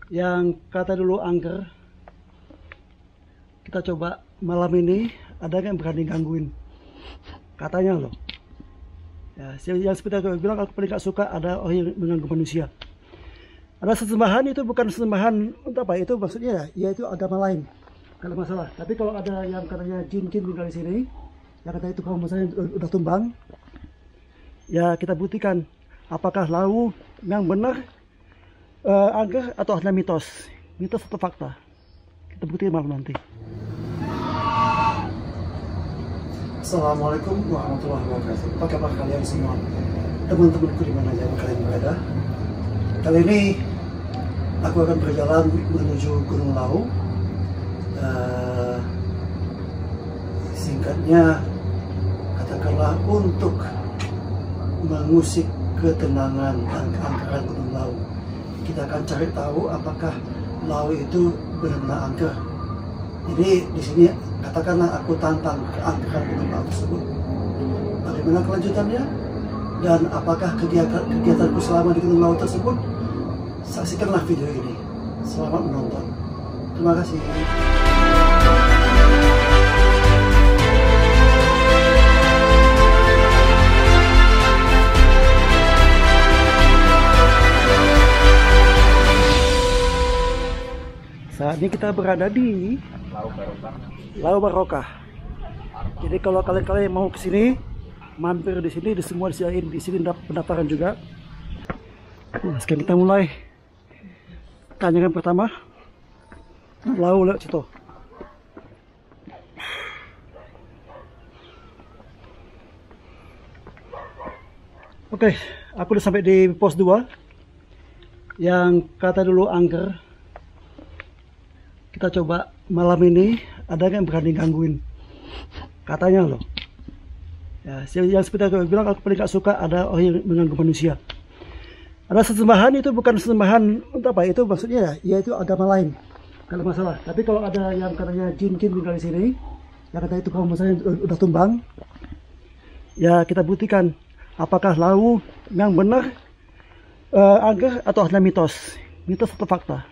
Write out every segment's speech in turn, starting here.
yang kata dulu angker, kita coba malam ini ada yang berani gangguin katanya loh ya. Yang seperti aku bilang, aku paling gak suka ada orang yang mengganggu manusia. Ada sesembahan itu bukan sesembahan untuk apa, itu maksudnya ya itu agama lain kalau masalah. Tapi kalau ada yang katanya jin-jin tinggal di sini, yang katanya itu kalau misalnya udah tumbang, ya kita buktikan apakah Lawu yang benar angker atau hanya mitos atau fakta. Kita buktikan malam nanti. Assalamualaikum warahmatullahi wabarakatuh. Apa kabar kalian semua, teman-temanku di mana aja kalian berada? Kali ini aku akan berjalan menuju Gunung Lawu. Singkatnya katakanlah untuk mengusik ketenangan dan keangkeran Gunung Lawu. Kita akan cari tahu apakah Lawu itu benar-benar angker. Jadi di sini katakanlah aku tantang keangkeran Gunung Lawu tersebut. Bagaimana kelanjutannya dan apakah kegiatanku selama di Gunung Lawu tersebut? Saksikanlah video ini. Selamat menonton. Terima kasih. Saat ini kita berada di Lawu Barokah. Jadi kalau kalian mau ke sini, mampir di sini, di semua disediain di sini pendaftaran juga. Nah, sekarang kita mulai. Tanyakan pertama, Lawu lewat situ. Oke, aku udah sampai di pos 2 yang kata dulu angker. Kita coba malam ini ada yang berani gangguin katanya loh ya. Yang seperti aku bilang, aku paling gak suka ada orang yang mengganggu manusia. Ada sesembahan itu bukan sesembahan untuk apa, itu maksudnya ya itu agama lain kalau masalah. Tapi kalau ada yang katanya jin-jin tinggal di sini, yang katanya itu kalau misalnya udah tumbang, ya kita buktikan apakah Lawu yang benar angker atau hanya mitos atau fakta.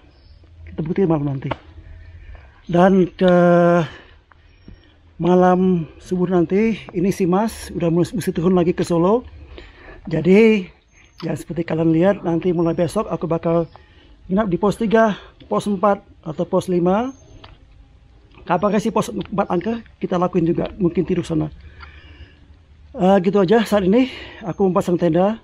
Kita buktikan malam nanti. Dan ke malam subuh nanti ini si Mas udah mesti turun lagi ke Solo. Jadi ya seperti kalian lihat, nanti mulai besok aku bakal nginap di pos 3, pos 4 atau pos 5. Kabarnya sih pos 4 angker kita lakuin juga, mungkin tidur sana. Gitu aja saat ini aku memasang tenda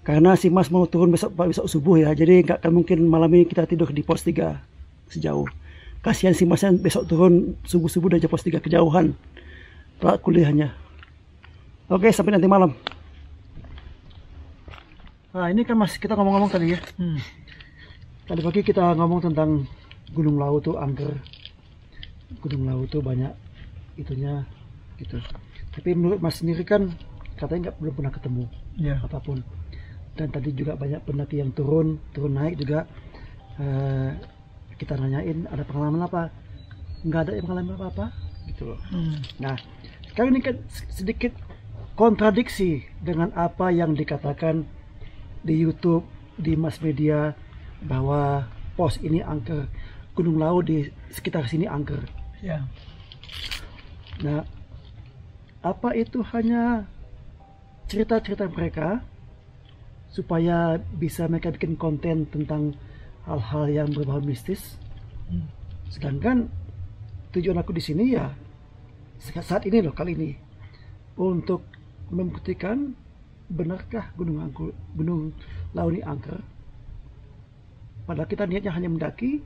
karena si Mas mau turun besok subuh ya. Jadi nggak mungkin malam ini kita tidur di pos 3 sejauh. Kasihan si Mas yang besok turun subuh-subuh dari pos 3 kejauhan telat kuliahnya. Oke, sampai nanti malam. Nah ini kan Mas, kita ngomong-ngomong tadi ya. Tadi pagi kita ngomong tentang Gunung Lawu tuh angker. Gunung Lawu tuh banyak itunya gitu. Tapi menurut Mas sendiri kan katanya belum pernah ketemu apapun. Dan tadi juga banyak pendaki yang turun naik juga. Kita nanyain ada pengalaman apa, nggak ada pengalaman apa gitu loh. Nah sekarang ini kan sedikit kontradiksi dengan apa yang dikatakan di YouTube, di mass media, bahwa pos ini angker, Gunung Lawu di sekitar sini angker ya. Nah apa itu hanya cerita-cerita mereka supaya bisa mereka bikin konten tentang hal-hal yang berbau mistis? Sedangkan tujuan aku di sini ya saat ini loh, kali ini untuk membuktikan benarkah Gunung Lawu ini angker. Padahal kita niatnya hanya mendaki.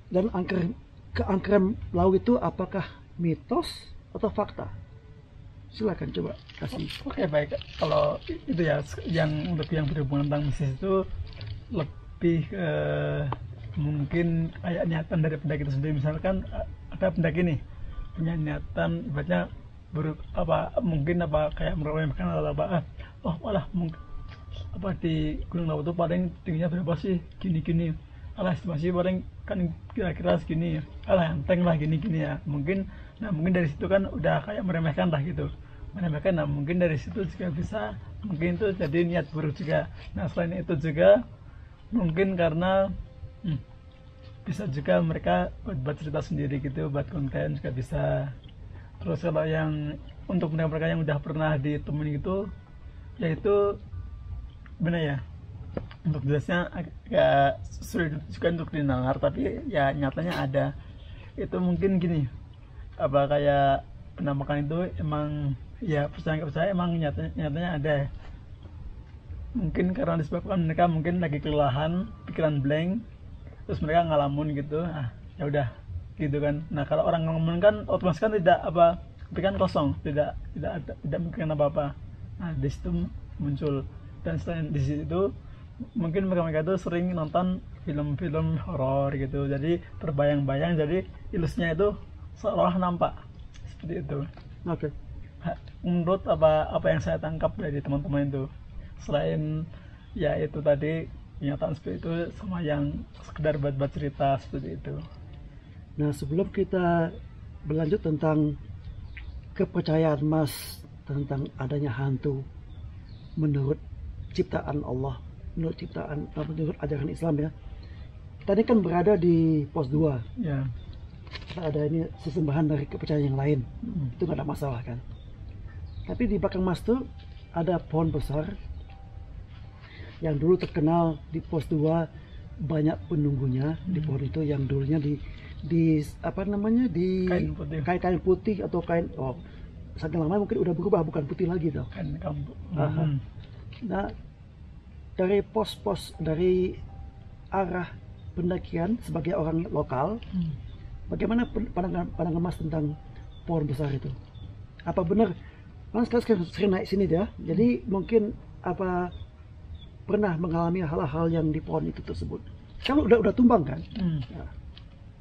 Dan keangkeran Lawu itu apakah mitos atau fakta? Silakan coba kasih. Oke, baik. Kalau itu ya yang berhubungan tentang mistis itu lebih mungkin kayak niatan dari pendaki itu sendiri. Misalkan ada pendaki nih punya niatan ibaratnya mungkin kayak meremehkan atau apa, oh malah mungkin di Gunung Lawu itu paling tingginya berapa sih, gini-gini, alah estimasi paling kan kira-kira segini, alah enteng lah gini-gini ya mungkin. Nah mungkin dari situ kan udah kayak meremehkan lah gitu, meremehkan. Nah mungkin dari situ juga bisa mungkin itu jadi niat buruk juga. Nah selain itu juga Mungkin karena bisa juga mereka buat cerita sendiri gitu, buat konten juga bisa. Terus kalau yang untuk mereka yang udah pernah ditemuin gitu, yaitu benar ya, untuk jelasnya agak sulit juga untuk didengar, tapi ya nyatanya ada. Itu mungkin gini, apa kayak penampakan itu emang ya, percaya nggak percaya, emang nyatanya ada. Mungkin karena disebabkan mereka mungkin lagi kelelahan, pikiran blank, terus mereka ngalamun gitu, ya udah gitu kan. Nah kalau orang ngalamun kan otomatis kan tidak apa, pikiran kosong, tidak mikirkan apa apa. Nah di situ muncul. Dan selain di situ mungkin mereka itu sering nonton film-film horor gitu, jadi terbayang-bayang, jadi ilusnya itu seolah nampak seperti itu. Oke. Menurut apa yang saya tangkap dari teman-teman itu, selain ya itu tadi kenyataan seperti itu, sama yang sekedar buat cerita seperti itu. Nah, sebelum kita berlanjut tentang kepercayaan Mas tentang adanya hantu menurut ciptaan Allah, menurut ajaran Islam ya. Kita ini kan berada di pos 2. Ya. Kita ada ini sesembahan dari kepercayaan yang lain. Itu nggak ada masalah kan. Tapi di belakang Mas tuh ada pohon besar yang dulu terkenal di pos 2, banyak penunggunya di pohon itu, yang dulunya di apa namanya, di kain putih atau kain, saking lama mungkin udah berubah, bukan putih lagi tuh. Kain kampung. Nah, dari pos-pos, dari arah pendakian sebagai orang lokal, bagaimana pandangan Mas tentang pohon besar itu? Apa benar? Kan sekarang sering naik sini dia, jadi mungkin apa pernah mengalami hal-hal yang di pohon itu tersebut? Kalau udah tumbang kan?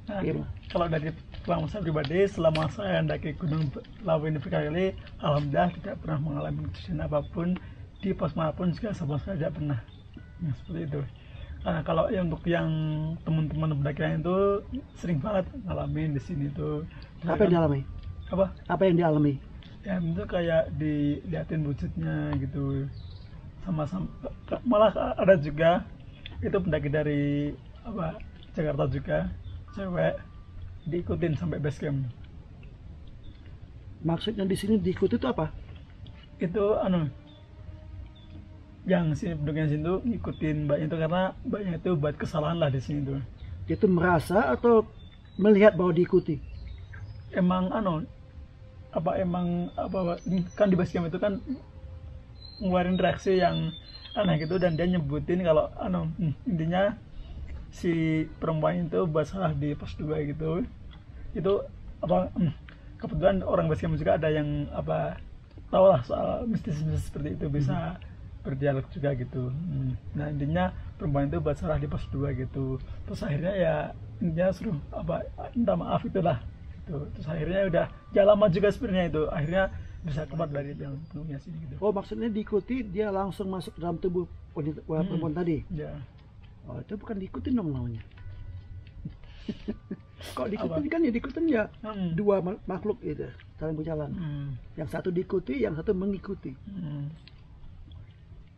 Nah, kalau dari pengalaman saya pribadi, selama saya mendaki Gunung Lawu ini berkali-kali, alhamdulillah tidak pernah mengalami kejadian apapun di pos manapun, juga sama sekali tidak pernah. Seperti itu. Karena kalau untuk yang teman-teman pendakian itu sering banget ngalamin di sini tuh. Apa yang dialami? Apa yang dialami? Ya itu kayak dilihatin wujudnya gitu, sama-sama. Malah ada juga itu pendaki dari Jakarta juga, cewek, diikutin sampai base camp. Maksudnya di sini diikuti itu apa? Itu yang sini penduduknya sini tuh ngikutin mbaknya itu, karena mbaknya itu buat kesalahan lah di sini tuh. Dia tuh merasa atau melihat bahwa diikuti? Emang kan di base camp itu kan ngeluarin reaksi yang aneh gitu, dan dia nyebutin kalau intinya si perempuan itu buat salah di pos 2 gitu. Itu kebetulan orang base camp juga ada yang tahu lah soal mistis seperti itu, bisa berdialog juga gitu. Nah intinya perempuan itu buat salah di pos 2 gitu. Terus akhirnya ya intinya suruh minta maaf itulah. Terus akhirnya udah jalan lama juga sebenarnya itu, akhirnya bisa keluar dari yang penuhnya sini gitu. Oh, maksudnya diikuti, dia langsung masuk dalam tubuh perempuan tadi? Ya. Oh, itu bukan diikutin dong namanya. Kok diikutin kan ya, diikutin ya dua makhluk itu saling berjalan. Yang satu diikuti, yang satu mengikuti.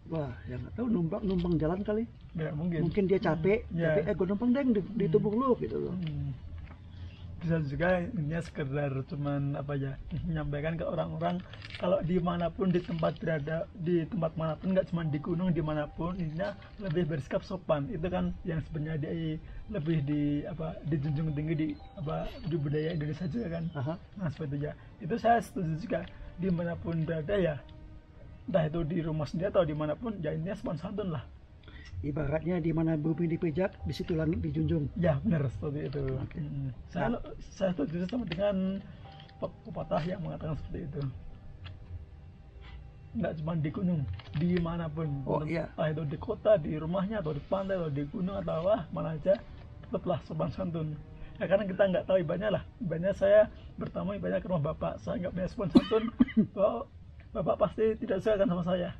Wah, yang nggak tahu numpang jalan kali. Ya, mungkin dia capek, gue numpang deng di tubuh lu gitu loh. Bisa juga intinya sekedar cuman menyampaikan ke orang-orang kalau dimanapun, di tempat manapun, nggak cuma di gunung, dimanapun intinya lebih bersikap sopan. Itu kan yang sebenarnya lebih dijunjung tinggi di budaya Indonesia juga kan. Nah seperti itu saya setuju juga, dimanapun berada ya, entah itu di rumah sendiri atau dimanapun, ya intinya sopan santun lah. Ibaratnya di mana bumi dipijak, di situ langit dijunjung. Ya benar, seperti itu. Saya setuju sama dengan pepatah yang mengatakan seperti itu. Nggak cuma di gunung, dimanapun. Entah itu di kota, di rumahnya, atau di pantai, atau di gunung, atau mana aja, tetaplah sopan santun. Ya karena kita nggak tahu ibadahnya lah. Ibadahnya saya bertamu ibadahnya ke rumah bapak, saya nggak punya sopan santun, bapak pasti tidak suka kan sama saya.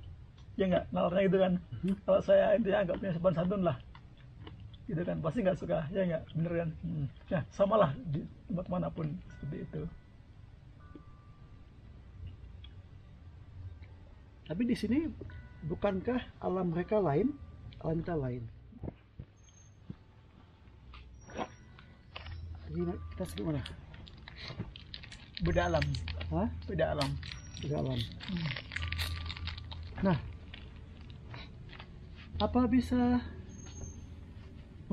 Ya nggak, nalarnya gitu kan. Kalau saya intinya nggak punya sopan santun lah gitu kan, pasti nggak suka, ya nggak, bener kan. Ya samalah di tempat manapun seperti itu. Tapi di sini bukankah alam mereka lain, alam kita lain? Jadi kita sebut mana? Beda alam. Hah? Beda alam. Beda alam. Hmm. Nah, apa bisa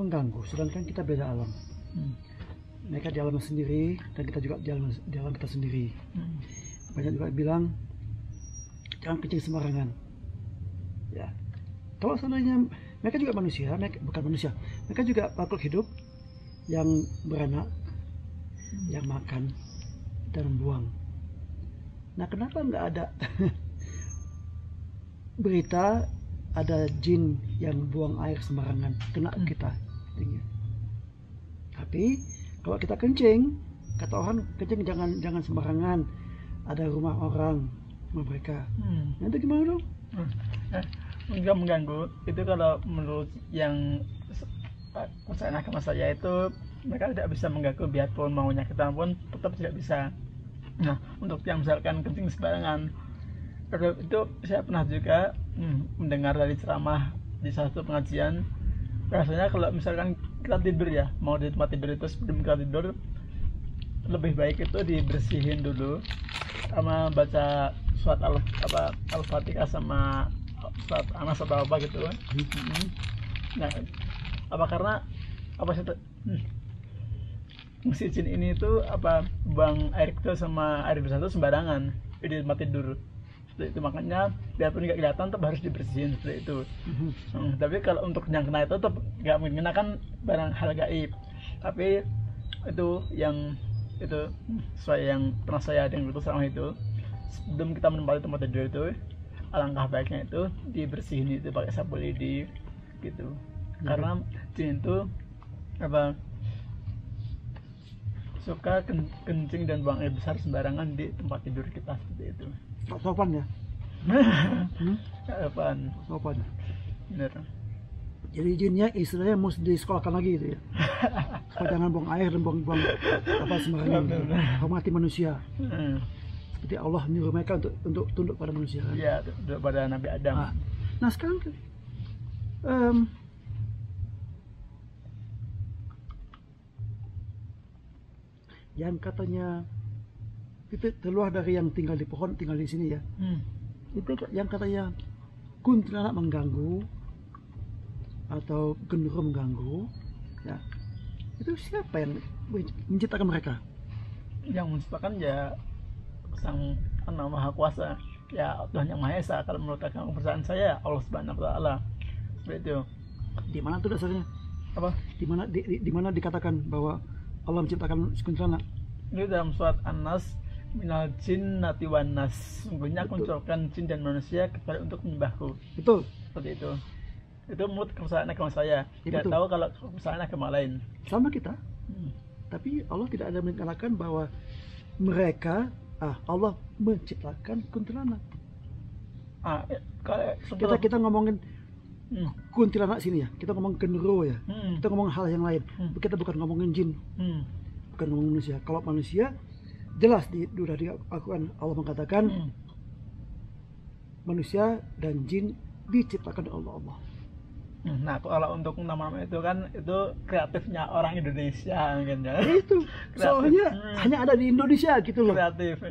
mengganggu sedangkan kita beda alam? Hmm. Mereka di alam sendiri dan kita juga di alam kita sendiri. Hmm. Banyak juga bilang jangan kencing sembarangan. Ya, kalau seandainya mereka juga manusia, bukan manusia, mereka juga makhluk hidup yang beranak, yang makan dan buang. Nah, kenapa nggak ada berita ada jin yang buang air sembarangan kena kita? Tapi kalau kita kencing, kata orang kencing jangan sembarangan. Ada rumah orang, rumah mereka. Nanti gimana dong? Enggak mengganggu. Itu kalau menurut yang kepercayaan agama saya itu mereka tidak bisa mengganggu, biarpun maunya kita pun tetap tidak bisa. Nah, untuk yang misalkan kencing sembarangan, itu saya pernah juga mendengar dari ceramah di salah satu pengajian. Rasanya kalau misalkan kita tidur ya, mau di tempat tidur itu sebelum kita tidur, lebih baik itu dibersihin dulu sama baca surat al-fatihah sama surat anas atau apa gitu. Nah, apa karena apa sih si jin ini itu apa buang air kecil sama air besar itu sembarangan di tempat tidur. Seperti itu, makanya biarpun nggak kelihatan tetap harus dibersihin seperti itu. Tapi kalau untuk yang kena itu tetap nggak mungkin, kena kan barang hal gaib. Tapi itu yang itu sesuai yang pernah saya dengar itu selama itu, sebelum kita menempati tempat tidur itu, alangkah baiknya itu dibersihin itu pakai sapu lidi gitu. Karena jin itu apa suka kencing dan buang air besar sembarangan di tempat tidur kita seperti itu. Sopan ya? Sopan. Sopan. Bener. Jadi jinnya istilahnya mesti disekolahkan lagi gitu ya. Supaya jangan buang air dan buang apa sembarangan. Gitu. Hormati manusia. Seperti Allah menyuruh mereka untuk tunduk pada manusia kan? Iya, tunduk pada Nabi Adam. Nah sekarang yang katanya itu terluar dari yang tinggal di pohon, tinggal di sini ya. Itu yang katanya kuntilanak mengganggu atau genderuwo mengganggu, ya itu siapa yang menciptakan mereka? Yang menciptakan ya Sang Maha Kuasa, ya Tuhan Yang Maha Esa. Kalau menurut agama kepercayaan saya Allah Subhanahu Wa Taala. Seperti itu. Di mana tuh dasarnya? Apa? Di mana dikatakan bahwa Allah menciptakan kuntilanak? Ini dalam surat An-Nas, minal jinnati wan nas. Sungguhnya aku menciptakan jin dan manusia kepada untuk menyembahku. Betul. Seperti itu. Itu menurut kepercayaan agama saya. Tidak tahu kalau kepercayaan agama lain. Sama kita. Tapi Allah tidak ada mengatakan bahwa mereka Allah menciptakan kuntilanak. Kita ngomongin kuntilanak sini ya. Kita ngomong genderuwo ya. Kita ngomong hal yang lain. Kita bukan ngomongin jin. Bukan ngomongin manusia. Kalau manusia jelas sudah diakukan, Allah mengatakan manusia dan jin diciptakan oleh Allah. Nah, kalau untuk nama-nama itu kan itu kreatifnya orang Indonesia mungkin ya. Itu soalnya hanya ada di Indonesia gitu loh. Kreatif.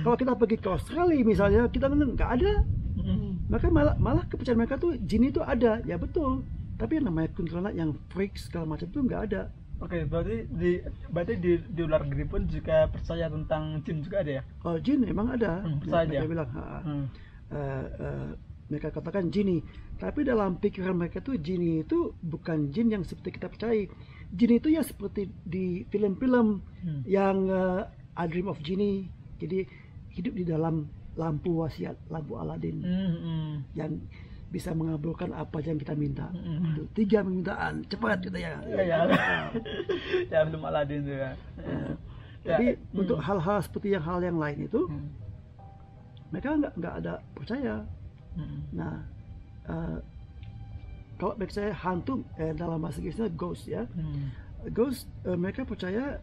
Kalau kita pergi ke Australia misalnya, kita kan nggak ada. Maka malah kepercayaan mereka tuh jin itu ada, ya betul. Tapi yang namanya kuntilanak yang freak segala macam itu nggak ada. Oke, berarti di luar negeri pun juga percaya tentang jin juga ada ya? Oh, jin memang ada. Percaya. Mereka bilang, mereka katakan jini. Tapi dalam pikiran mereka tuh jini itu bukan jin yang seperti kita percaya. Jin itu ya seperti di film-film yang A Dream of Genie. Jadi hidup di dalam lampu wasiat, lampu Aladin yang bisa mengabulkan apa yang kita minta. Itu 3 permintaan cepat gitu ya. Ya belum Aladin itu ya. Jadi untuk hal-hal seperti hal yang lain itu mereka nggak ada percaya. Nah, kalau saya hantu dalam bahasa Inggrisnya ghost ya. Ghost mereka percaya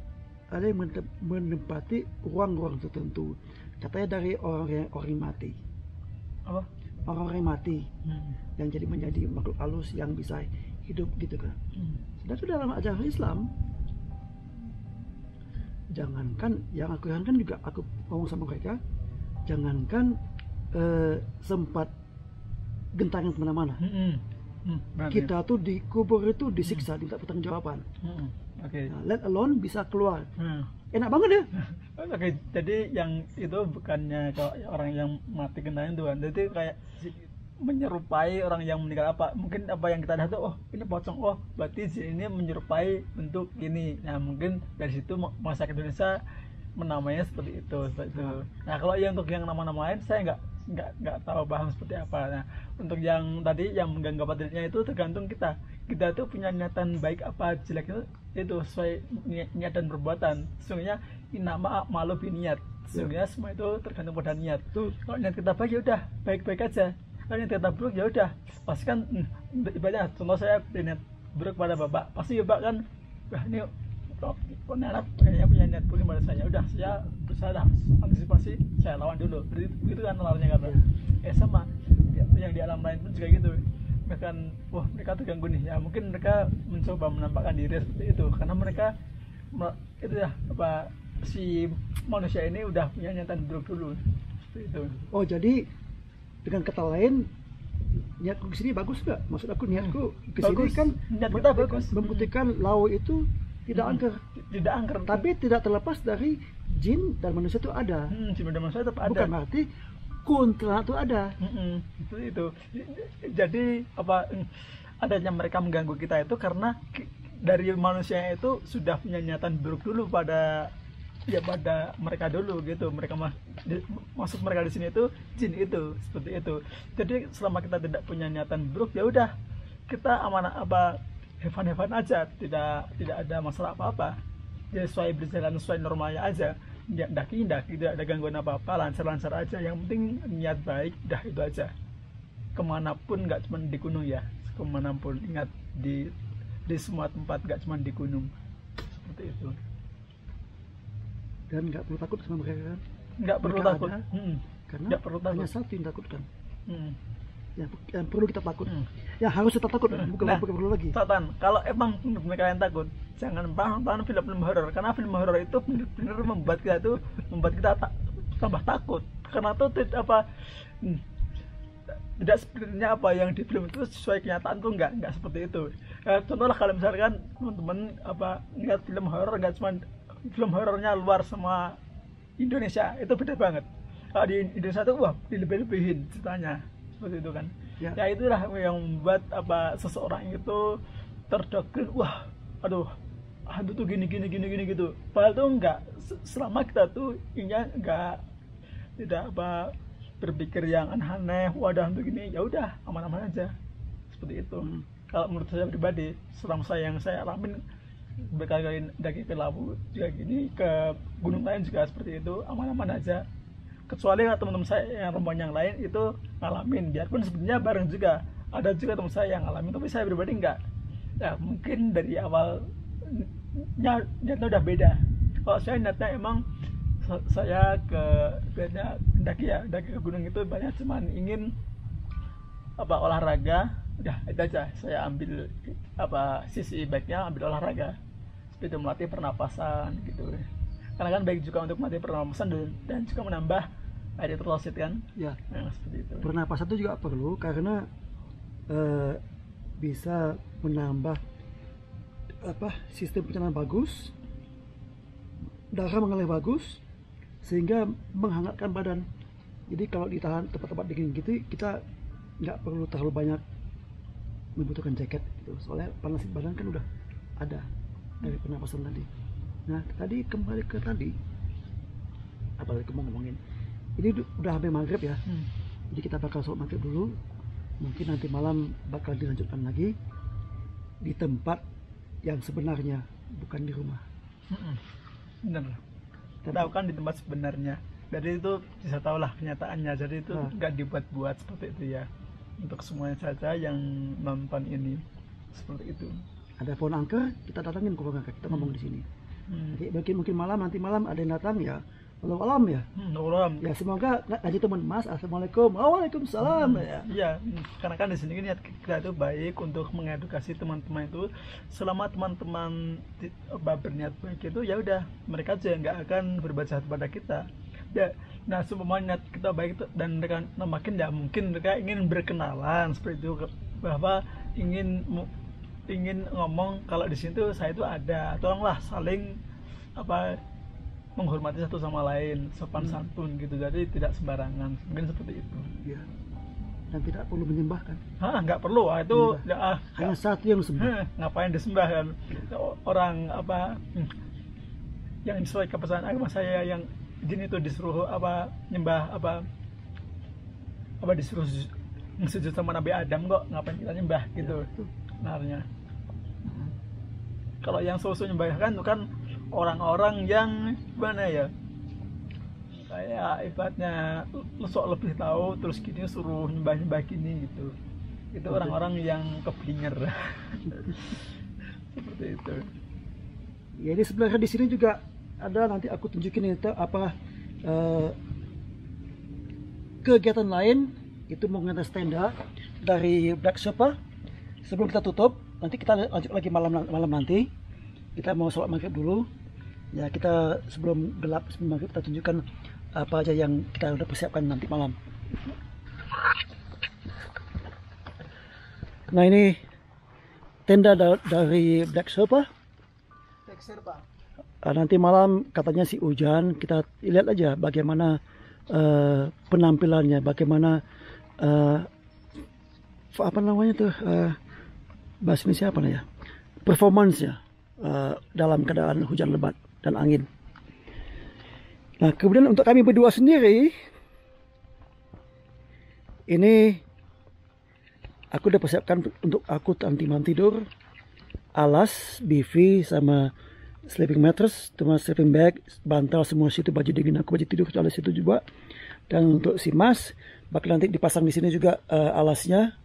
ada yang menempati ruang-ruang tertentu. Katanya dari orang yang mati. Apa? Orang yang mati yang menjadi makhluk halus yang bisa hidup gitu kan. Dan itu dalam ajaran Islam jangankan yang aku herankan juga, aku ngomong sama mereka, jangankan sempat gentangan kemana-mana. Kita tuh dikubur itu disiksa, diminta pertanggungjawaban. Oke. Nah, let alone bisa keluar. Enak banget ya. Oke, jadi yang itu bukannya kalau orang yang mati gentangan itu kan, jadi kayak menyerupai orang yang meninggal apa, mungkin apa yang kita lihat tuh, oh ini pocong, oh berarti ini menyerupai bentuk ini. Nah mungkin dari situ masyarakat Indonesia menamainya seperti itu. Nah kalau yang untuk yang nama-nama lain saya nggak tahu paham seperti apa. Nah untuk yang tadi yang mengganggu patriotnya itu tergantung kita tuh punya niatan baik apa jelek, itu sesuai niat dan perbuatan. Sesungguhnya inama malu biniat, sesungguhnya semua itu tergantung pada niat. Kalau niat kita baik ya udah baik-baik aja, kalau niat kita buruk ya udah pasti kan ibaratnya contoh saya berniat buruk pada bapak, pasti bapak kan wah ini kok anak kayaknya punya niat buruk pada saya, udah saya berusaha antisipasi, saya lawan dulu, begitu kan lawannya kata. Sama yang di alam lain pun juga gitu, mereka wah mereka terganggu nih ya, mungkin mereka mencoba menampakkan diri seperti itu karena mereka itu ya apa, si manusia ini udah punya niatan buruk dulu seperti itu. Oh jadi dengan kata lain, niatku kesini bagus nggak? Maksud aku niatku kesini kan niat kita bagus, membuktikan Lao itu tidak angker, tapi tidak terlepas dari jin dan manusia itu ada. Jin dan manusia tetap ada. Bukan berarti kuntilanak itu ada. Itu. Jadi apa adanya mereka mengganggu kita itu karena dari manusia itu sudah punya niatan buruk dulu pada mereka dulu gitu. Mereka masuk mereka di sini itu jin itu seperti itu. Jadi selama kita tidak punya niatan buruk ya udah kita amanah apa hevan aja, tidak ada masalah apa-apa. Ya sesuai berjalan sesuai normalnya aja. Ya daki tidak ada gangguan apa-apa, lancar aja. Yang penting niat baik, dah itu aja. Kemanapun nggak cuma di gunung ya, kemanapun ingat di semua tempat, nggak cuma di gunung seperti itu. Dan nggak perlu takut sama mereka kan? Nggak perlu takut. Karena nggak perlu takut. Hanya satu yang takutkan. Yang perlu kita takut. Ya harus kita takut, bukan perlu lagi. Tatan, kalau emang mereka yang takut, jangan tonton film horor, karena film horor itu benar-benar membuat kita tambah takut. Karena itu tidak sebenarnya apa yang di film itu sesuai kenyataan tuh nggak seperti itu. Contohnya kalau misalkan teman-teman ngeliat film horor, nggak cuma film horornya luar sama Indonesia, itu beda banget. Kalau di Indonesia tuh wah dilebih-lebihin ceritanya seperti itu kan. Ya itulah yang membuat seseorang itu terdoktrin, wah aduh hantu tuh gini gitu. Padahal tuh enggak, selama kita tuh tidak berpikir yang aneh-aneh, wah ada hantu gini, ya udah aman-aman aja seperti itu. Kalau menurut saya pribadi, selama yang saya alamin berkali-kali daki ke Lawu juga gini, ke gunung lain juga seperti itu, aman-aman aja. Kecuali teman-teman saya yang rombongan yang lain itu ngalamin, biarpun sebenarnya bareng juga, ada juga teman saya yang ngalamin, tapi saya pribadi enggak. Ya mungkin dari awal niatnya udah beda. Kalau saya niatnya emang saya daki ke gunung itu banyak cuman ingin olahraga, udah itu aja. Saya ambil sisi baiknya, ambil olahraga seperti melatih pernapasan gitu. Karena kan baik juga untuk melatih pernapasan dan juga menambah eritrosit kan. Ya. Nah, seperti itu. Pernapasan itu juga perlu karena bisa menambah sistem pencernaan bagus, darah mengalir bagus, sehingga menghangatkan badan. Jadi kalau ditahan tempat-tempat dingin gitu, kita nggak perlu terlalu banyak membutuhkan jaket gitu. Soalnya panas badan kan udah ada dari pernapasan tadi. Nah tadi kembali ke tadi, apalagi mau ngomongin ini udah hampir maghrib ya. Jadi kita bakal sholat maghrib dulu. Mungkin nanti malam bakal dilanjutkan lagi di tempat yang sebenarnya, bukan di rumah. Benar. Tahu kan di tempat sebenarnya. Jadi itu bisa tahulah kenyataannya. Jadi itu nggak dibuat-buat seperti itu ya. Untuk semuanya saja yang nonton ini seperti itu. Ada pohon angker, kita datangin ke pohon angker, kita ngomong di sini. Jadi mungkin nanti malam ada yang datang ya, Walau alam ya. Orang. Ya semoga ngaji teman Mas. Assalamualaikum. Waalaikumsalam ya. Iya, karena kan di sini niat kita itu baik untuk mengedukasi teman-teman itu. Selama teman-teman berniat baik itu, ya udah mereka aja nggak akan berbuat jahat pada kita. Ya, nah semua niat kita baik itu, dan mereka makin ya mungkin mereka ingin berkenalan seperti itu, bahwa ingin ngomong kalau di sini tuh saya itu ada, tolonglah saling menghormati satu sama lain, sopan santun gitu, jadi tidak sembarangan, mungkin seperti itu. Ya. Dan tidak perlu menyembahkan. Nggak perlu, itu ya, hanya satu yang sembah. Ngapain disembah kan? Orang yang sesuai kepercayaan agama saya yang jin itu disuruh nyembah disuruh sujud sama Nabi Adam, kok ngapain kita nyembah gitu sebenarnya. Kalau yang sosok nyembahkan itu kan orang-orang yang gimana ya, kayak ibaratnya sok lebih tahu terus gini suruh nyembah gini gitu. Itu orang-orang yang keblinger. Seperti itu. Ya, ini sebenarnya di sini juga ada, nanti aku tunjukin itu kegiatan lain itu mengenai tenda dari Black Shepherd. Sebelum kita tutup, nanti kita lanjut lagi malam nanti. Kita mau sholat maghrib dulu. Ya, kita sebelum gelap sebelum maghrib kita tunjukkan apa aja yang kita udah persiapkan nanti malam. Nah, ini tenda dari Black Shepherd. Nanti malam katanya sih hujan. Kita lihat aja bagaimana penampilannya, bagaimana apa namanya tuh bahasa Indonesia apa ya, performance-nya dalam keadaan hujan lebat dan angin. Nah, kemudian untuk kami berdua sendiri, ini aku udah persiapkan untuk aku nanti malam tidur, alas, BV, sama sleeping mattress, sama sleeping bag, bantal, semua situ, baju dingin aku, baju tidur ada situ juga. Dan untuk si Mas bakal nanti dipasang di sini juga alasnya.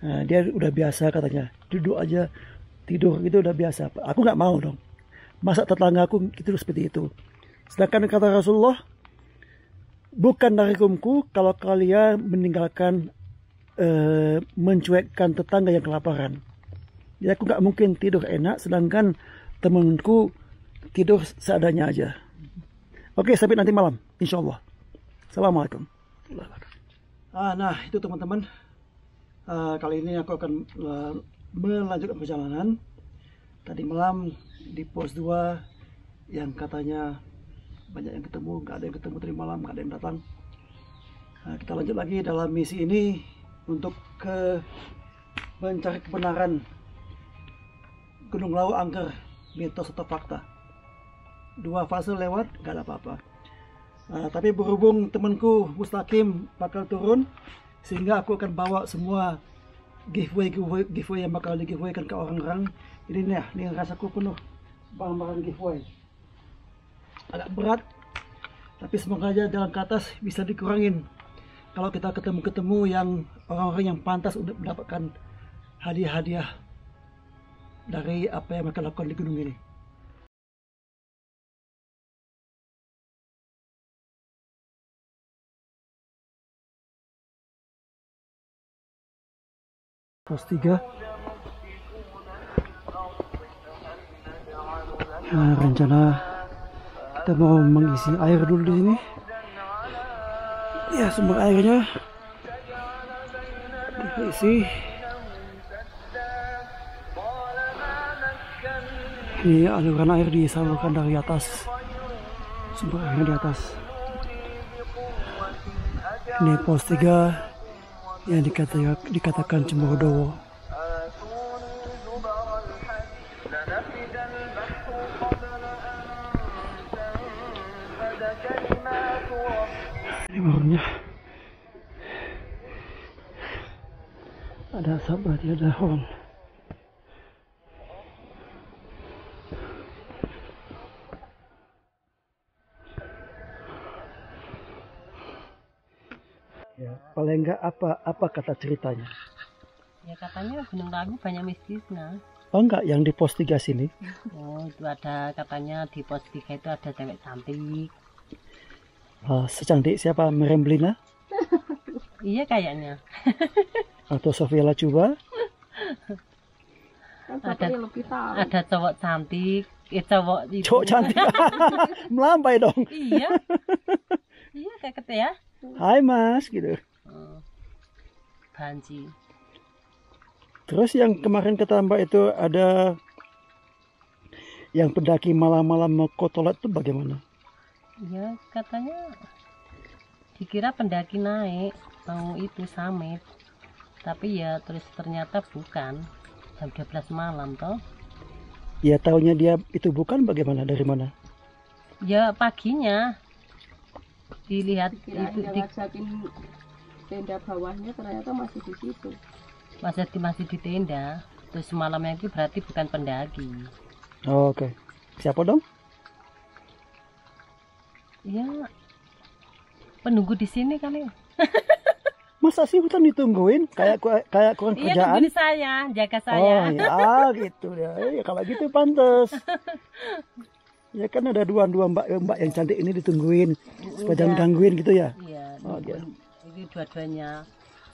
Dia udah biasa katanya, duduk aja tidur gitu udah biasa. Aku nggak mau dong, masa tetangga aku tidur seperti itu. Sedangkan kata Rasulullah, bukan dari hukumku kalau kalian meninggalkan mencuekkan tetangga yang kelaparan. Jadi aku nggak mungkin tidur enak sedangkan temanku tidur seadanya aja. Oke, sampai nanti malam insya Allah. Assalamualaikum. Nah itu teman-teman, kali ini aku akan melanjutkan perjalanan. Tadi malam di pos 2 yang katanya banyak yang ketemu, nggak ada yang ketemu tadi malam, nggak ada yang datang. Kita lanjut lagi dalam misi ini untuk mencari kebenaran Gunung Lawu Angker, mitos atau fakta. 2 fase lewat, nggak ada apa-apa. Tapi berhubung temanku Mustaqim bakal turun, sehingga aku akan bawa semua giveaway yang bakal di giveaway kan ke orang-orang. Ini nih, ini rasaku penuh barang-barang giveaway. Agak berat, tapi semoga aja jalan ke atas bisa dikurangin. Kalau kita ketemu yang orang-orang yang pantas untuk mendapatkan hadiah-hadiah dari apa yang mereka lakukan di gunung ini. Pos 3. Nah, rencana kita mau mengisi air dulu di sini. Ya, sumber airnya diisi. Ini aliran air disalurkan dari atas. Sumber airnya di atas. Ini pos 3 yang dikatakan Cemorodowo. Ini barunya ada asap, berarti ada horn. Ya, paling enggak apa kata ceritanya? Ya katanya Gunung Lawu banyak mistisnya. Oh enggak, yang di pos 3 sini? Oh, itu ada katanya di pos 3 itu ada cewek cantik. Secantik siapa? Meremblina Iya kayaknya. atau Sofia Lacuba? Kan Ada- bapaknya lebih tahu. Ada cowok cantik, cowok itu. Cowok cantik. Melambai dong. Iya. Iya kayak kata ya. Hai Mas gitu. Banci. Terus yang kemarin kata Mbak itu ada yang pendaki malam-malam mau kotolat itu bagaimana? Ya katanya dikira pendaki naik mau itu summit. Tapi ya terus ternyata bukan. Jam 12 malam toh. Ya taunya dia itu bukan, bagaimana, dari mana? Ya paginya dilihat Kirain itu yang ngajakin tenda bawahnya ternyata masih di situ. masih di tenda. Terus malamnya itu berarti bukan pendaki. Oh, oke. Siapa dong? Ya penunggu di sini kali. Masa sih hutan ditungguin? Kayak kurang Iya kerjaan? nungguin saya, jaga Oh saya. ya gitu ya. Ya kalau gitu pantas. Ya kan ada dua mbak yang cantik ini ditungguin supaya jangan gangguin gitu ya. Iya. Oh, gitu. Ini dua-duanya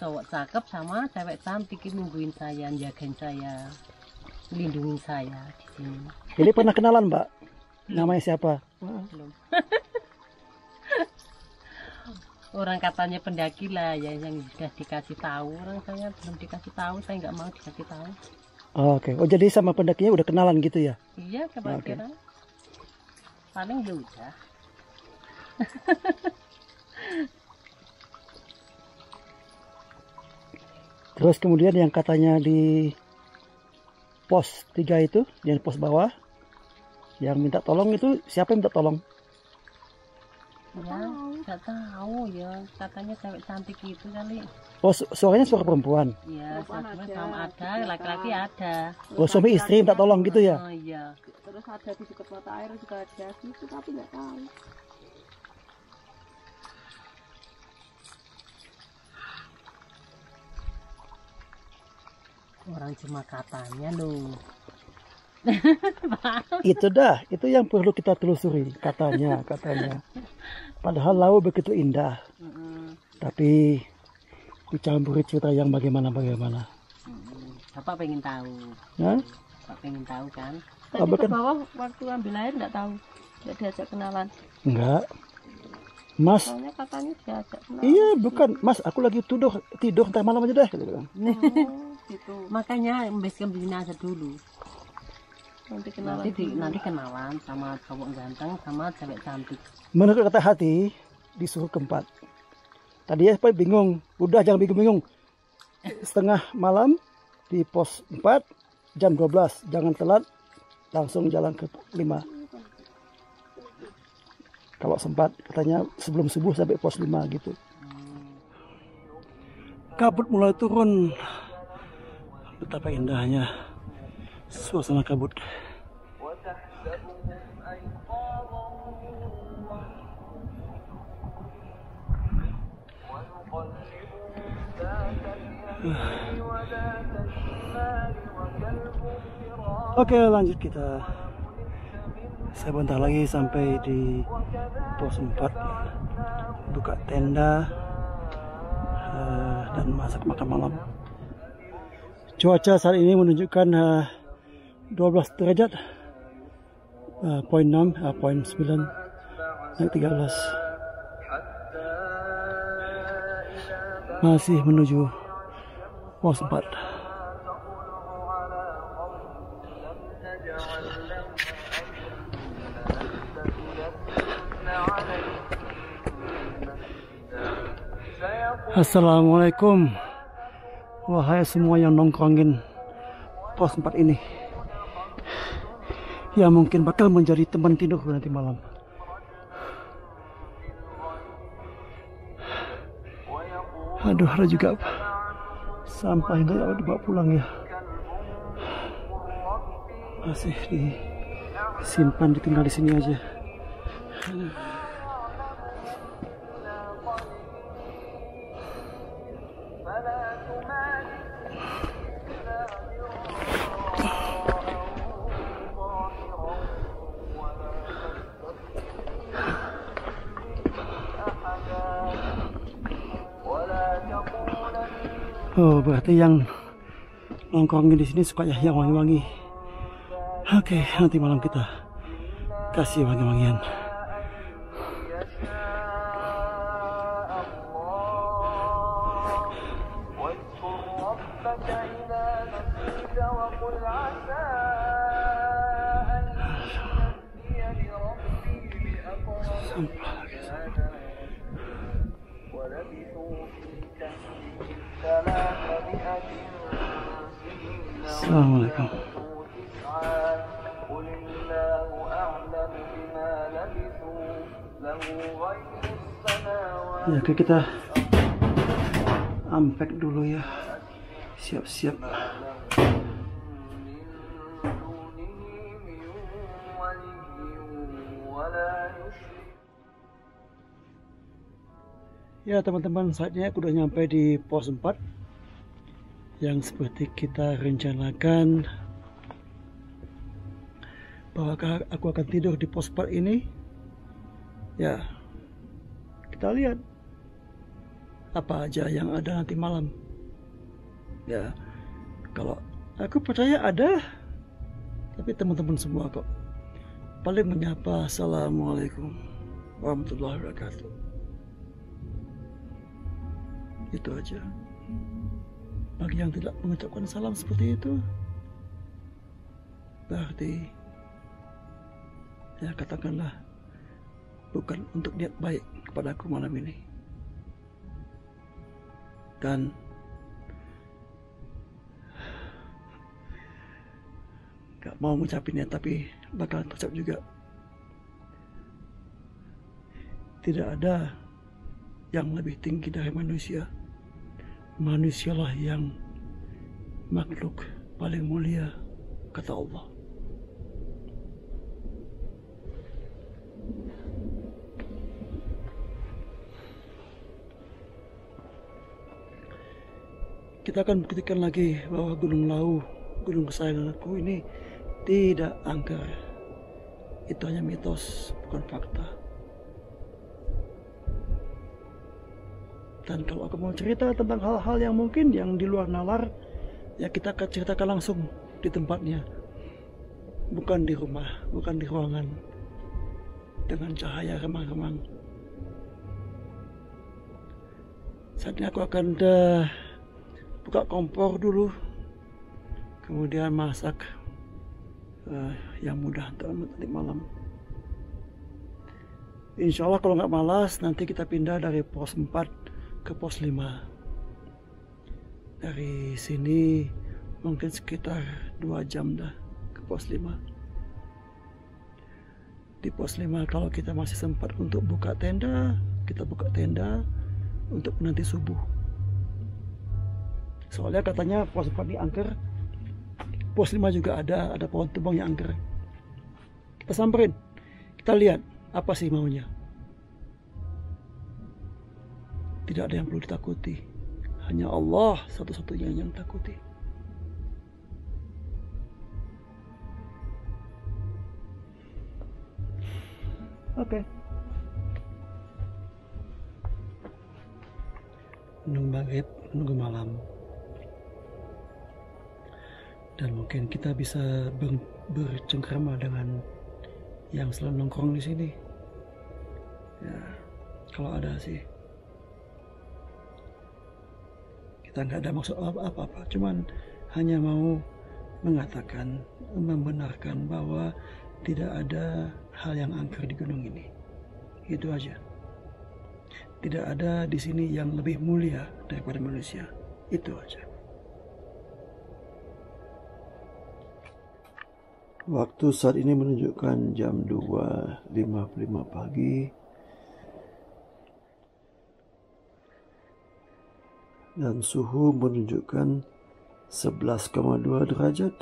cowok cakep sama cewek cantik ini nungguin saya, jagain saya, melindungi saya di sini. Jadi pernah kenalan Mbak? Namanya siapa? Wah. Belum. Orang katanya pendaki lah ya yang sudah dikasih tahu, orang saya belum dikasih tahu, saya nggak mau dikasih tahu. Oh, oke. Oh jadi sama pendakinya udah kenalan gitu ya? Iya kepikiran. Paling ya udah. Terus kemudian yang katanya di pos 3 itu, yang pos bawah, yang minta tolong itu siapa yang minta tolong? Ya nggak tahu ya, katanya cewek cantik itu kali. Oh suaranya suara perempuan. Iya, Perempuan satu ada, sama ada, tiga laki-laki kan. ada. Oh suami istri minta tolong gitu ya? Oh iya. Terus ada di dekat mata air juga ada gitu, tapi nggak tahu. Orang cuma katanya loh. Itu dah, itu yang perlu kita telusuri, katanya. Padahal laut begitu indah, tapi dicampuri cerita yang bagaimana. Bapak pengen tahu. Nah, Bapak pengen tahu kan? Tadi Abah ke kan- bawah waktu ambil air nggak tahu, nggak diajak kenalan. enggak. Mas, Soalnya katanya diajak kenalan. iya bukan. Mas, aku lagi tidur ntar malam aja deh. Gitu kan. Oh, gitu. Makanya membesarkan jenazah dulu. Nanti kenalan. Nanti kenalan sama cowok ganteng sama cewek cantik. Menurut kata hati, disuruh ke 4. Tadi ya Pak bingung. Udah jangan bingung-bingung. Setengah malam di pos 4, jam 12. Jangan telat, langsung jalan ke 5. Kalau sempat katanya sebelum subuh sampai pos 5 gitu. Kabut mulai turun. Betapa indahnya suasana kabut. Oke, lanjut kita. Saya bentar lagi sampai di pos 4. Buka tenda dan masak makan malam. Cuaca saat ini menunjukkan 12 derajat, poin 6, poin 9, naik 13. Masih menuju pos 4. Assalamualaikum. Wahai semua yang nongkrongin pos 4 ini, ya mungkin bakal menjadi teman tidur nanti malam. Aduh, ada juga sampah yang gak dibawa pulang ya, masih disimpan, ditinggal di sini aja. Oh, berarti yang nongkrong di sini suka ya yang wangi-wangi. Oke, nanti malam kita kasih wangi-wangian. Assalamualaikum. Ya, oke, kita unpack dulu ya. Siap-siap. Ya teman-teman, saatnya aku udah nyampe di pos 4 yang seperti kita rencanakan bahwa aku akan tidur di pos 4 ini. Ya, kita lihat apa aja yang ada nanti malam. Ya, kalau aku percaya ada, tapi teman-teman semua kok paling menyapa assalamualaikum warahmatullahi wabarakatuh. Itu aja. Bagi yang tidak mengucapkan salam seperti itu, berarti ya katakanlah bukan untuk niat baik kepada aku malam ini. Dan gak mau ngucapinnya, tapi bakal terucap juga. Tidak ada yang lebih tinggi dari manusia. Manusialah yang makhluk paling mulia, kata Allah. Kita akan buktikan lagi bahwa Gunung Lawu, gunung kesayangan aku ini tidak angker. Itu hanya mitos, bukan fakta. Dan kalau aku mau cerita tentang hal-hal yang mungkin yang di luar nalar, ya kita akan ceritakan langsung di tempatnya. Bukan di rumah, bukan di ruangan dengan cahaya remang-remang. Saatnya aku akan buka kompor dulu, kemudian masak yang mudah untuk nanti malam. Insya Allah kalau nggak malas, nanti kita pindah dari pos 4 ke pos 5. Dari sini mungkin sekitar 2 jam dah ke pos 5. Di pos 5 kalau kita masih sempat untuk buka tenda, kita buka tenda untuk nanti subuh. Soalnya katanya pos 4 ini angker, pos 5 juga ada pohon tumbang yang angker. Kita samperin, kita lihat apa sih maunya. Tidak ada yang perlu ditakuti, hanya Allah satu-satunya yang takuti. Oke. Menunggu maghrib, menunggu malam. Dan mungkin kita bisa bercengkrama dengan yang selalu nongkrong di sini. Ya, kalau ada sih. Kita nggak ada maksud apa-apa, cuman hanya mau mengatakan, membenarkan bahwa tidak ada hal yang angker di gunung ini. Itu aja. Tidak ada di sini yang lebih mulia daripada manusia. Itu aja. Waktu saat ini menunjukkan jam 2.55 pagi. Dan suhu menunjukkan 11,2 derajat.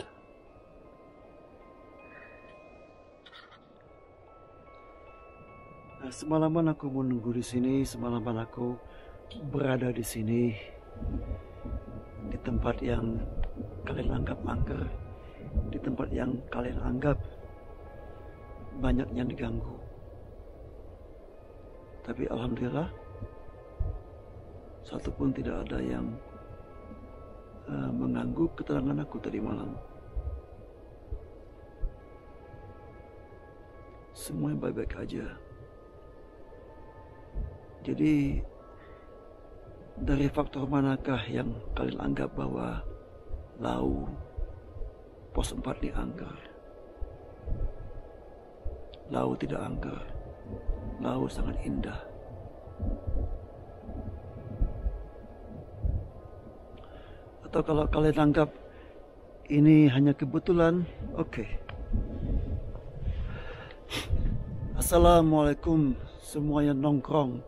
Nah, semalaman aku menunggu di sini, semalaman aku berada di sini, di tempat yang kalian anggap angker, di tempat yang kalian anggap banyak yang diganggu. Tapi alhamdulillah, satupun tidak ada yang mengganggu ketenangan aku tadi malam. Semuanya baik-baik aja. Jadi dari faktor manakah yang kalian anggap bahwa Lau pos 4 ini angker? Lau tidak angker. Lau sangat indah. Atau kalau kalian anggap ini hanya kebetulan, oke. Assalamualaikum semuanya nongkrong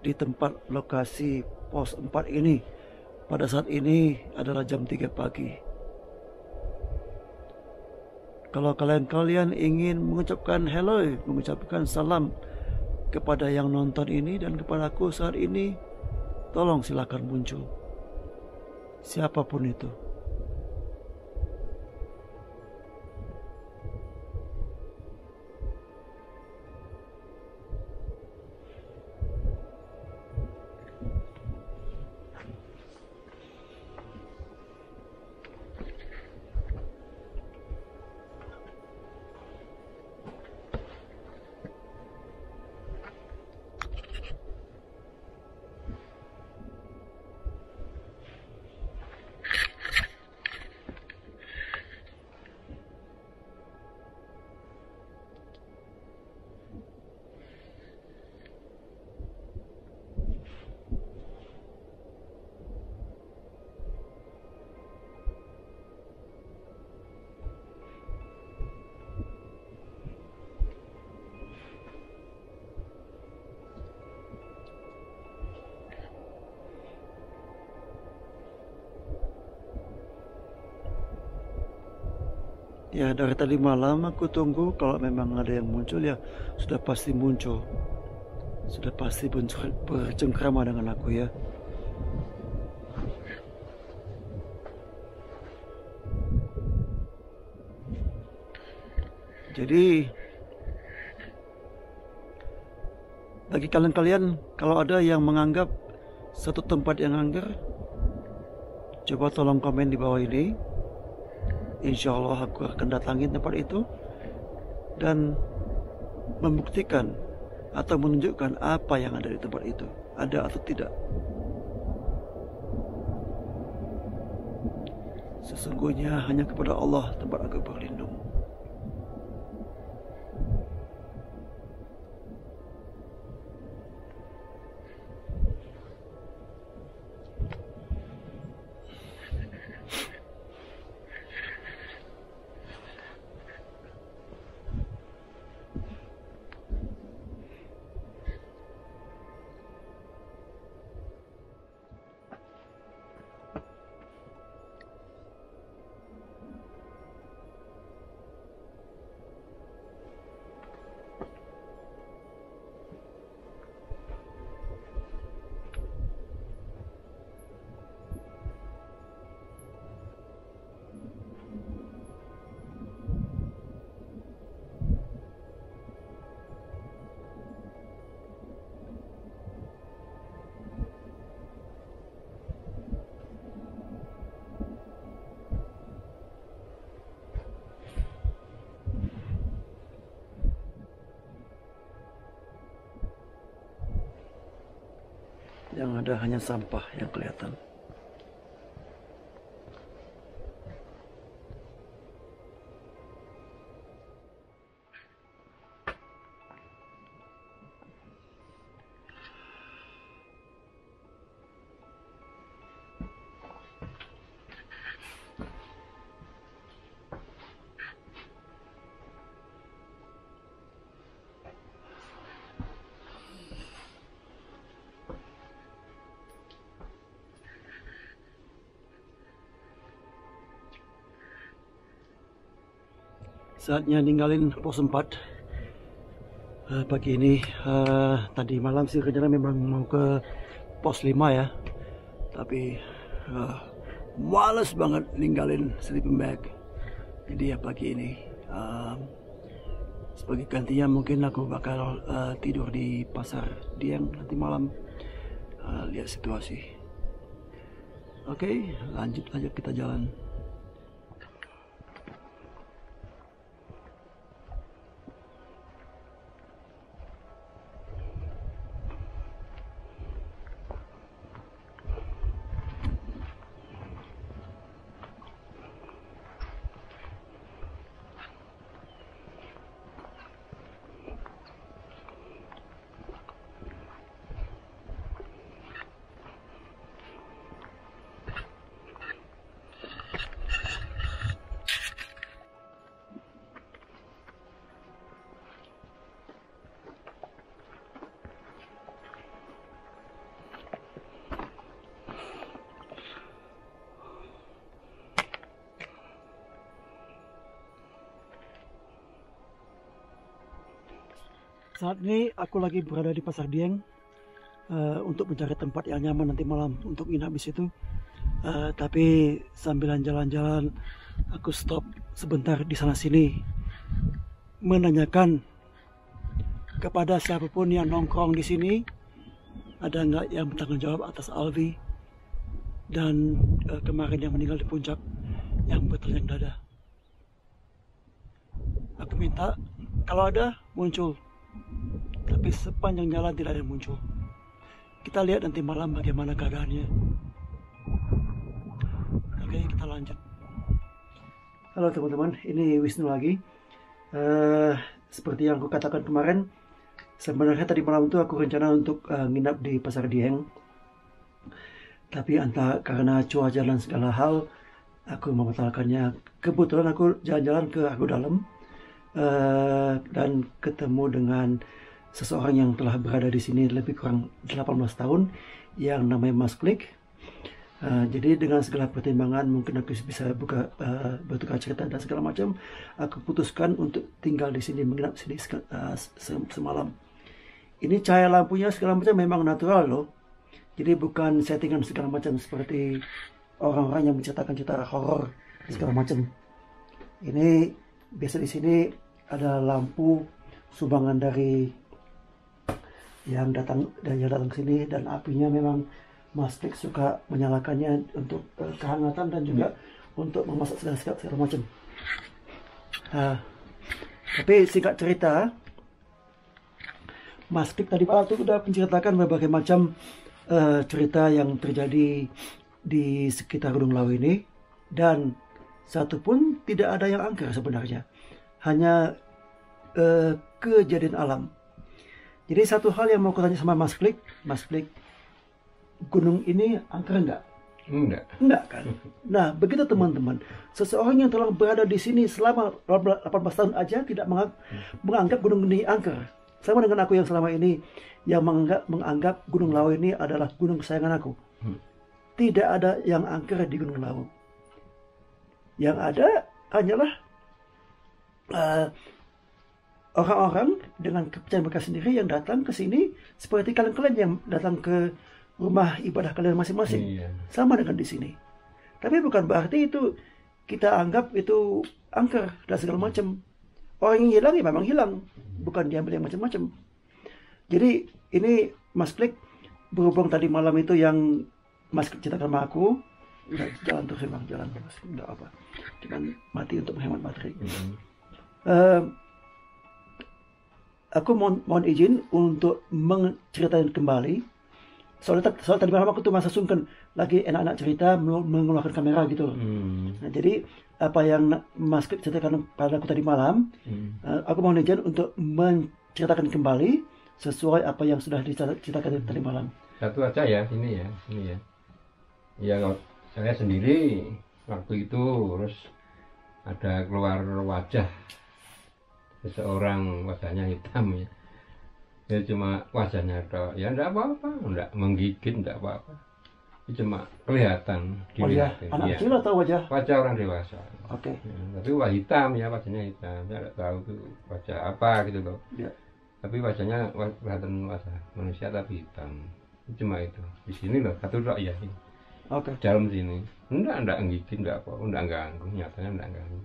di tempat lokasi pos 4 ini. Pada saat ini adalah jam 3 pagi. Kalau kalian ingin mengucapkan hello, mengucapkan salam kepada yang nonton ini dan kepada aku saat ini, tolong silakan muncul. Siapapun itu. Ya, dari tadi malam aku tunggu, kalau memang ada yang muncul ya sudah pasti muncul. Sudah pasti bercengkrama dengan aku ya. Jadi bagi kalian kalau ada yang menganggap satu tempat yang angker, coba tolong komen di bawah ini. Insya Allah aku akan datangi tempat itu dan membuktikan atau menunjukkan apa yang ada di tempat itu, ada atau tidak. Sesungguhnya hanya kepada Allah tempat aku berlindung. Yang ada hanya sampah yang kelihatan. Saatnya ninggalin pos 4 pagi ini. Tadi malam sih rencana memang mau ke pos 5 ya, tapi males banget ninggalin sleeping bag. Jadi ya pagi ini sebagai gantinya mungkin aku bakal tidur di pasar Dieng nanti malam. Lihat situasi. Oke, lanjut kita jalan. Saat ini aku lagi berada di Pasar Dieng untuk mencari tempat yang nyaman nanti malam untuk nginap di situ. Tapi sambilan jalan-jalan aku stop sebentar di sana sini menanyakan kepada siapapun yang nongkrong di sini, ada nggak yang bertanggung jawab atas Alvi dan kemarin yang meninggal di puncak yang bertelanjang dada. Aku minta kalau ada muncul. Tapi sepanjang jalan tidak ada yang muncul. Kita lihat nanti malam bagaimana keadaannya. Oke, kita lanjut. Halo teman-teman, ini Wisnu lagi. Seperti yang aku katakan kemarin, sebenarnya tadi malam itu aku rencana untuk nginap di Pasar Dieng. Tapi entah karena cuaca dan segala hal, aku membatalkannya. Kebetulan aku jalan-jalan ke Argo Dalam dan ketemu dengan seseorang yang telah berada di sini lebih kurang 18 tahun yang namanya Mas Klik. Jadi dengan segala pertimbangan mungkin aku bisa bertukar cerita dan segala macam, aku putuskan untuk tinggal di sini, menginap sini semalam. Ini cahaya lampunya segala macam memang natural loh. Jadi bukan settingan segala macam seperti orang-orang yang menceritakan cerita horor segala macam. Ini biasa di sini ada lampu sumbangan dari yang datang ke sini, dan apinya memang Mas Klik suka menyalakannya untuk kehangatan dan juga untuk memasak segala macam. Tapi singkat cerita, Mas Klik tadi malam itu sudah menceritakan berbagai macam cerita yang terjadi di sekitar Gunung Lawu ini, dan satu pun tidak ada yang angker sebenarnya, hanya kejadian alam. Jadi satu hal yang mau aku tanya sama Mas Klik, gunung ini angker enggak? Enggak kan? Nah, begitu teman-teman. Seseorang yang telah berada di sini selama 18 tahun aja tidak menganggap gunung ini angker. Sama dengan aku yang selama ini yang menganggap Gunung Lawu ini adalah gunung kesayangan aku. Tidak ada yang angker di Gunung Lawu. Yang ada hanyalah orang-orang dengan kepercayaan mereka sendiri yang datang ke sini, seperti kalian yang datang ke rumah ibadah kalian masing-masing. Sama dengan di sini. Tapi bukan berarti itu kita anggap itu angker dan segala macam. Orang yang hilang ya memang hilang, bukan diambil yang macam-macam. Jadi ini Mas Klik, berhubung tadi malam itu yang Mas Klik ceritakan sama aku, udah jalan terus memang, jalan terus, enggak apa. Cuman mati untuk menghemat baterai. Aku mohon izin untuk menceritakan kembali. Soalnya tadi malam aku tuh masa sungkan lagi enak-enak cerita mengeluarkan kamera gitu. Nah, jadi apa yang Mas Klik ceritakan pada aku tadi malam, aku mohon izin untuk menceritakan kembali sesuai apa yang sudah diceritakan tadi malam. Satu aja ya, ini ya. Ya kalau saya sendiri waktu itu terus ada keluar wajah seseorang, wajahnya hitam ya. Ya cuma wajahnya toh, ya enggak apa-apa, enggak menggigit, enggak apa-apa. Itu cuma kelihatan. Wajah anak kecil atau wajah orang dewasa. Oke. Ya, tapi hitam ya, wajahnya hitam. Saya enggak tahu tuh wajah apa gitu loh. Ya. Tapi wajahnya kelihatan wajah manusia tapi hitam. Cuma itu. Di sini loh, satu tok ya. Oke. Dalam sini. Enggak menggigit, enggak apa, enggak ganggu, nyatanya enggak ganggu.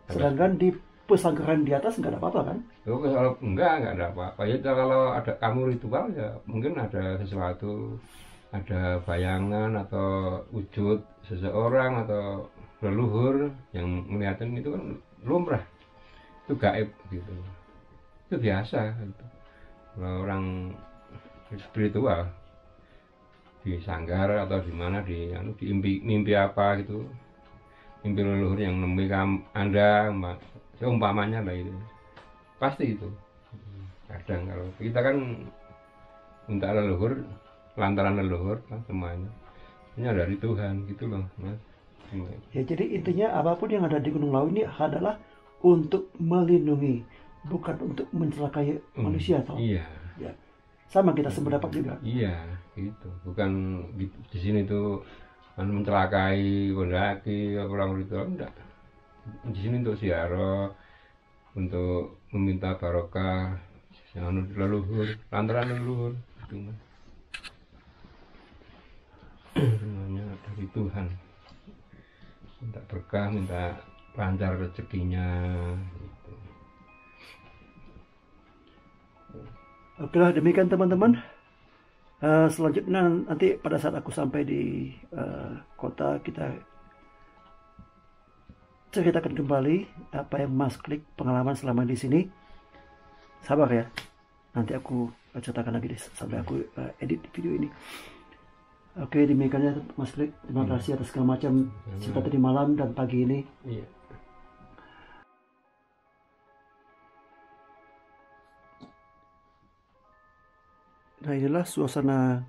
Sedangkan di pesanggaran di atas nggak ada apa-apa kan? Oh, kalau enggak ada apa-apa. Ya kalau ada kamu ritual ya mungkin ada sesuatu, ada bayangan atau wujud seseorang atau leluhur yang melihatin itu kan lumrah, itu gaib gitu, itu biasa gitu. Kalau orang spiritual di sanggar atau di mana di mimpi apa gitu, mimpi leluhur yang nemui Anda seumpamanya lah itu pasti itu. Kadang kalau kita kan minta leluhur lantaran leluhur kan semuanya ini ada dari Tuhan gitu loh Mas. Ya, jadi intinya apapun yang ada di Gunung Lawu ini adalah untuk melindungi, bukan untuk mencelakai manusia, toh. Iya. Ya. Sama kita sependapat juga. Iya, gitu. Bukan di sini tuh mencelakai pendaki orang itu enggak. Di sini untuk ziarah, untuk meminta barokah yang leluhur, lantaran leluhur gitu Mas. Semuanya dari Tuhan. Minta berkah, minta lancar rezekinya gitu. Oke lah, demikian teman-teman. Selanjutnya nanti pada saat aku sampai di kota, kita ceritakan kembali apa yang Mas Klik pengalaman selama di sini. Sabar ya, nanti aku ceritakan lagi deh sampai aku edit video ini. Oke, demikiannya Mas Klik. Terima kasih atas segala macam cerita tadi malam dan pagi ini. Iya. Nah, inilah suasana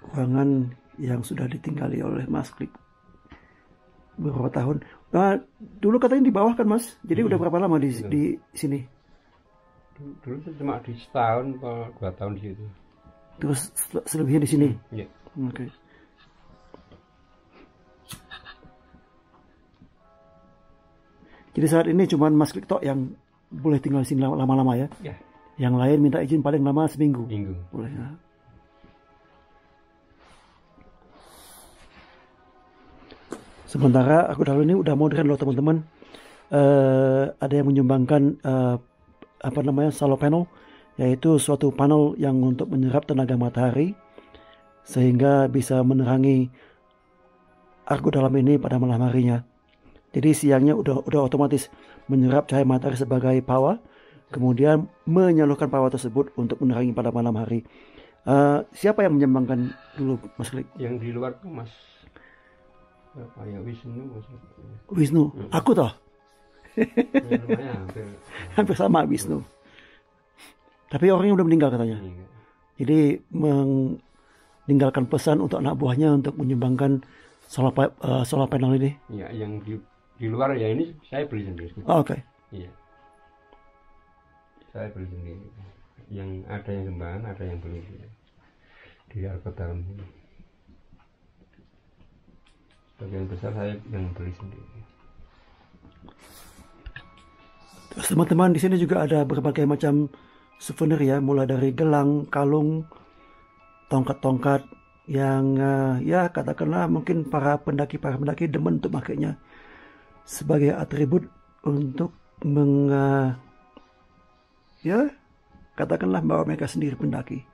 ruangan yang sudah ditinggali oleh Mas Klik beberapa tahun. Nah, dulu katanya di bawah kan Mas? Jadi udah berapa lama di sini? Dulu cuma di setahun atau 2 tahun di situ. Terus selebihnya di sini? Iya. Oke. Jadi saat ini cuma Mas Klik tok yang boleh tinggal di sini lama-lama ya? Ya. Yang lain minta izin paling lama seminggu. Minggu. Boleh ya. Sementara aku dahulu ini udah modern loh teman-teman. Ada yang menyumbangkan solar panel, yaitu suatu panel yang untuk menyerap tenaga matahari sehingga bisa menerangi Argo dalam ini pada malam harinya. Jadi siangnya udah otomatis menyerap cahaya matahari sebagai power, kemudian menyalurkan power tersebut untuk menerangi pada malam hari. Siapa yang menyumbangkan dulu Mas Klik? Yang di luar tuh Mas apa ya, Wisnu Mas. Wisnu, aku toh. Ya, lumayan Hampir sama Wisnu. Tapi orangnya udah meninggal katanya. Iya. Jadi meninggalkan pesan untuk anak buahnya untuk menyumbangkan solar panel ini. Ya, yang di luar ya ini saya beli sendiri. Oh, oke. Iya. Saya beli sendiri. Yang ada yang sumbangan, ada yang beli di Argo dalam ini. Bagian besar saya yang beli sendiri. Terus teman-teman di sini juga ada berbagai macam souvenir ya, mulai dari gelang, kalung, tongkat-tongkat yang ya katakanlah mungkin para pendaki demen untuk makainya sebagai atribut untuk ya katakanlah bahwa mereka sendiri pendaki.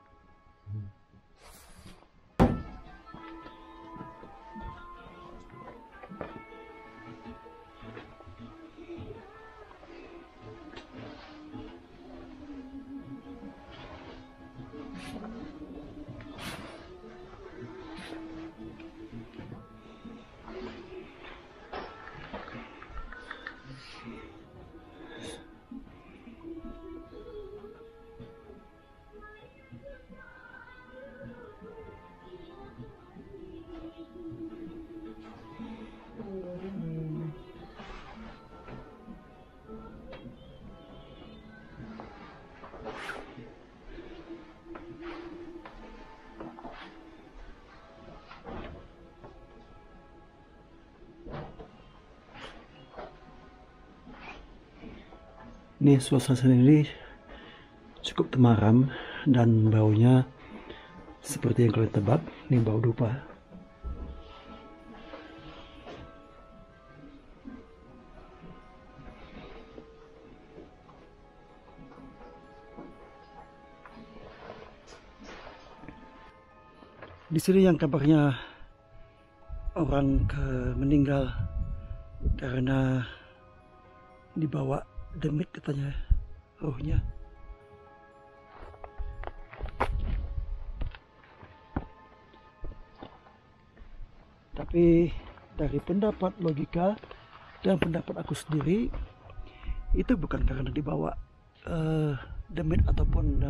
Ini suasana sendiri cukup temaram dan baunya seperti yang kalian tebak, ini bau dupa. Di sini yang kabarnya orang meninggal karena dibawa demit katanya rohnya. Tapi dari pendapat logika dan pendapat aku sendiri, itu bukan karena dibawa demit ataupun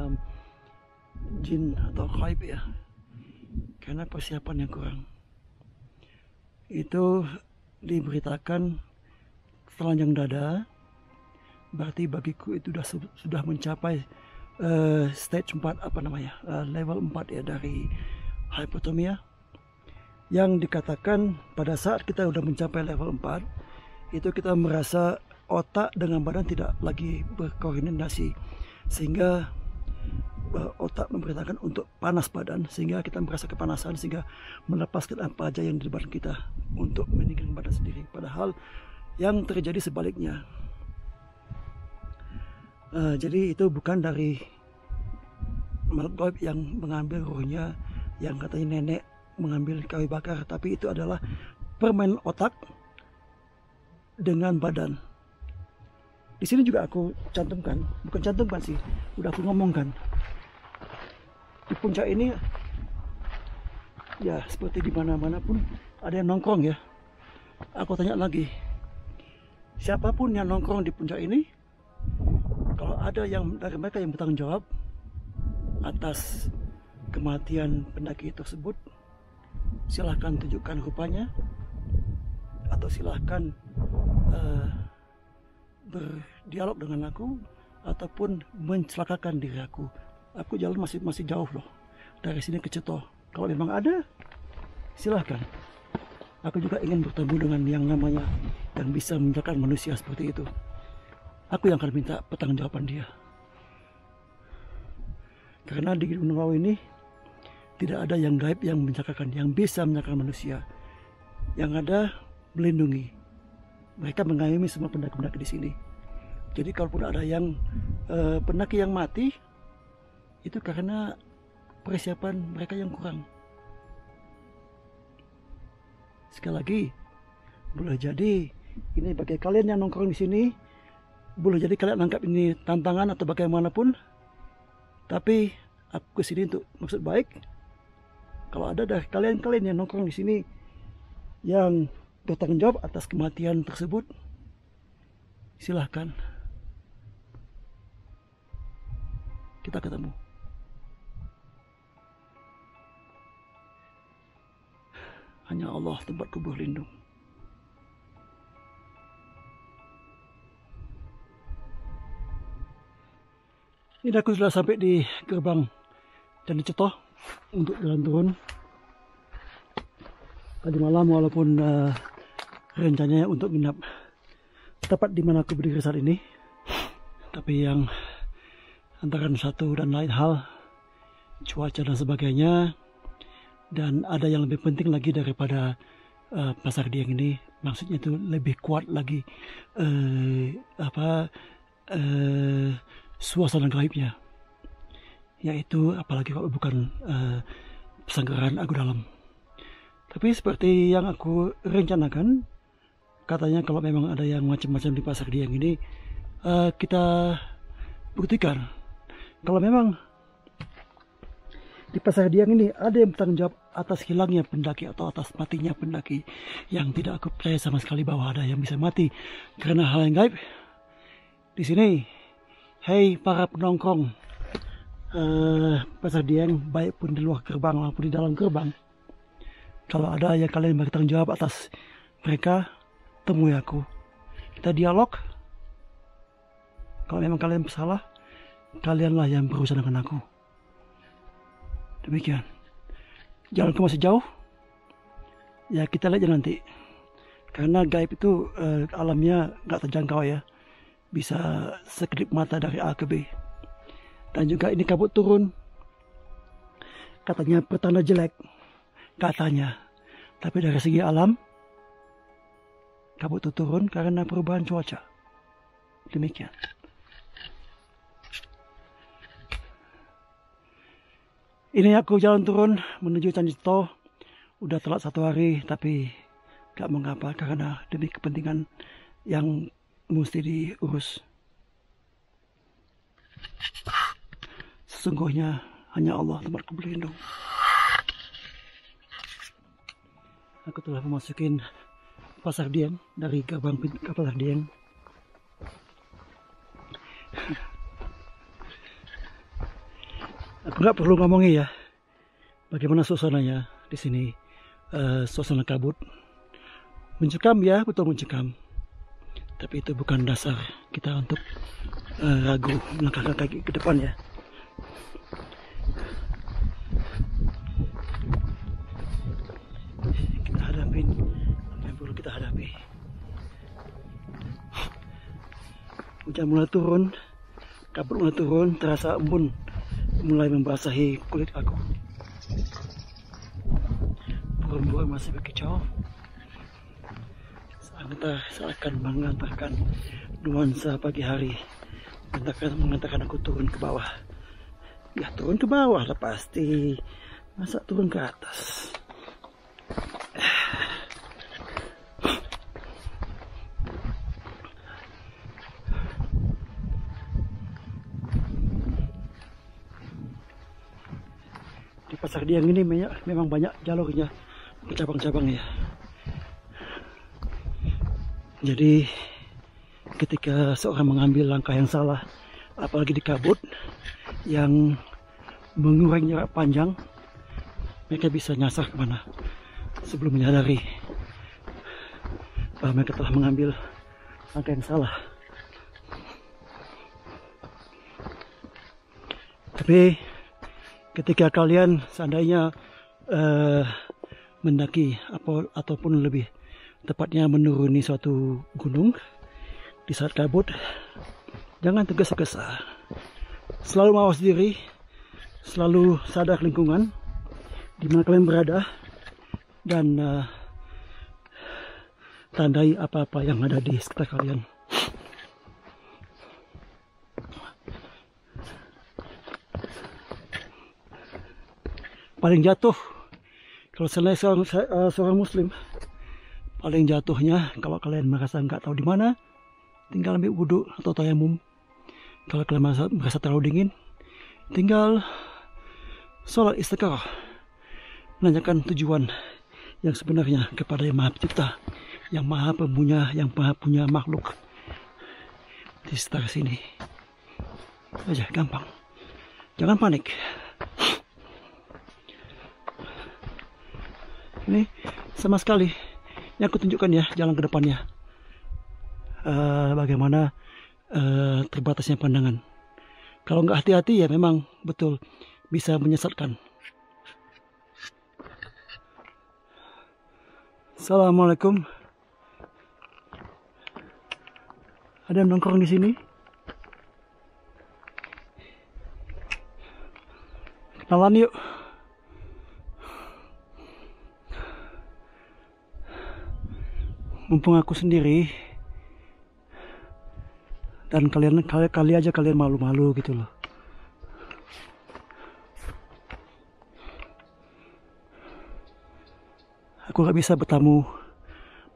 jin atau gaib ya, karena persiapan yang kurang. Itu diberitakan telanjang dada, berarti bagiku itu sudah mencapai stage 4 level 4 ya dari hypotermia, yang dikatakan pada saat kita sudah mencapai level 4 itu kita merasa otak dengan badan tidak lagi berkoordinasi, sehingga otak memberitakan untuk panas badan, sehingga kita merasa kepanasan sehingga melepaskan apa aja yang di badan kita untuk meninggalkan badan sendiri, padahal yang terjadi sebaliknya. Jadi itu bukan dari makhluk gaib yang mengambil rohnya, yang katanya nenek mengambil kayu bakar, tapi itu adalah permainan otak dengan badan. Di sini juga aku cantumkan, bukan cantumkan sih, udah aku ngomongkan. Di puncak ini ya seperti di mana-mana pun ada yang nongkrong ya. Aku tanya lagi, siapapun yang nongkrong di puncak ini, kalau ada yang dari mereka yang bertanggung jawab atas kematian pendaki tersebut, silahkan tunjukkan rupanya, atau silahkan berdialog dengan aku, ataupun mencelakakan diri aku. Aku jalan masih jauh loh dari sini ke Ceto. Kalau memang ada, silahkan. Aku juga ingin bertemu dengan yang namanya yang bisa mencelakakan manusia seperti itu. Aku yang akan minta pertanggungjawaban dia. Karena di Gunung Lawu ini tidak ada yang gaib yang mencelakakan, yang bisa mencelakakan manusia. Yang ada melindungi. Mereka mengayomi semua pendaki-pendaki di sini. Jadi kalaupun ada yang pendaki yang mati, itu karena persiapan mereka yang kurang. Sekali lagi, boleh jadi ini bagi kalian yang nongkrong di sini, boleh jadi kalian anggap ini tantangan atau bagaimanapun, tapi aku kesini untuk maksud baik. Kalau ada dari kalian yang nongkrong di sini yang bertanggung jawab atas kematian tersebut, silahkan kita ketemu. Hanya Allah tempatku berlindung. Ini aku sudah sampai di gerbang Candi Ceto untuk jalan turun. Tadi malam walaupun rencananya untuk nginap tepat di mana aku berdiri saat ini, tapi yang antara satu dan lain hal, cuaca dan sebagainya, dan ada yang lebih penting lagi daripada Pasar Dieng ini, maksudnya itu lebih kuat lagi suasana gaibnya, yaitu apalagi kalau bukan pesanggaran Agu Dalam. Tapi seperti yang aku rencanakan, katanya kalau memang ada yang macam-macam di Pasar Dieng ini, kita buktikan kalau memang di Pasar Dieng ini ada yang bertanggung jawab atas hilangnya pendaki atau atas matinya pendaki, yang tidak aku percaya sama sekali bahwa ada yang bisa mati karena hal yang gaib. Di sini, hei para penongkrong Pasar Dieng, baik pun di luar gerbang maupun di dalam gerbang, kalau ada yang kalian bertanggung jawab atas mereka, temui aku. Kita dialog. Kalau memang kalian bersalah, kalianlah yang berurusan dengan aku. Demikian. Jalanku masih jauh. Ya kita lihat nanti. Karena gaib itu alamnya nggak terjangkau ya. Bisa sekedip mata dari A ke B. Dan juga ini kabut turun. Katanya pertanda jelek. Katanya. Tapi dari segi alam, kabut itu turun karena perubahan cuaca. Demikian. Ini aku jalan turun menuju Canjito. Udah telat 1 hari, tapi gak mengapa karena demi kepentingan yang mesti diurus. Sesungguhnya hanya Allah tempatku berlindung. Aku telah memasukin Pasar Dieng dari gerbang pintu Pasar Dieng. Aku nggak perlu ngomongin ya bagaimana suasananya di sini. Suasana kabut, mencekam ya, betul mencekam. Tapi itu bukan dasar kita untuk ragu melangkahkan kaki ke depan ya. Kita hadapin apa yang perlu kita hadapi. Hujan mulai turun, kabut mulai turun, terasa embun mulai membasahi kulit aku. Burung-burung masih berkicau. Seakan mengantarkan nuansa pagi hari, mengantarkan aku turun ke bawah. Ya turun ke bawah lah pasti, masa turun ke atas. Di Pasar Dieng ini memang banyak jalurnya, cabang-cabang ya. Jadi ketika seorang mengambil langkah yang salah, apalagi di kabut yang mengurangi jarak panjang, mereka bisa nyasar kemana sebelum menyadari bahwa mereka telah mengambil langkah yang salah. Tapi ketika kalian seandainya mendaki ataupun lebih tepatnya menuruni suatu gunung di saat kabut, jangan tergesa-gesa. Selalu mawas diri, selalu sadar lingkungan di mana kalian berada, dan tandai apa-apa yang ada di sekitar kalian. Paling jatuh, kalau selain seorang muslim, paling jatuhnya kalau kalian merasa nggak tahu di mana, tinggal ambil wudhu atau tayamum. Kalau kalian merasa terlalu dingin, tinggal sholat istikharah, menanyakan tujuan yang sebenarnya kepada Yang Maha Pencipta, yang Maha Pempunya, yang Maha Punya makhluk di sekitar sini. Aja gampang, jangan panik. Ini sama sekali yang aku tunjukkan ya jalan ke depannya, bagaimana terbatasnya pandangan. Kalau nggak hati-hati ya memang betul bisa menyesatkan. Assalamualaikum. Ada yang nongkrong di sini? Kenalan yuk. Mumpung aku sendiri dan kali aja kalian malu-malu gitu loh. Aku gak bisa bertamu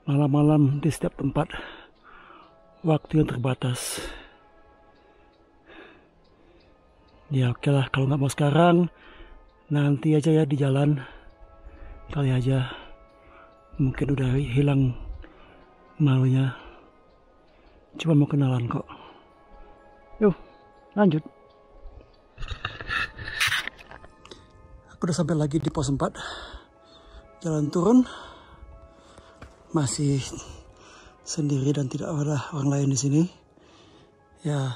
malam-malam di setiap tempat, waktu yang terbatas. Ya oke lah, kalau nggak mau sekarang, nanti aja ya di jalan. Kali aja mungkin udah hilang malunya, cuma mau kenalan kok. Yuk lanjut. Aku udah sampai lagi di pos 4, jalan turun, masih sendiri dan tidak ada orang lain di sini. Ya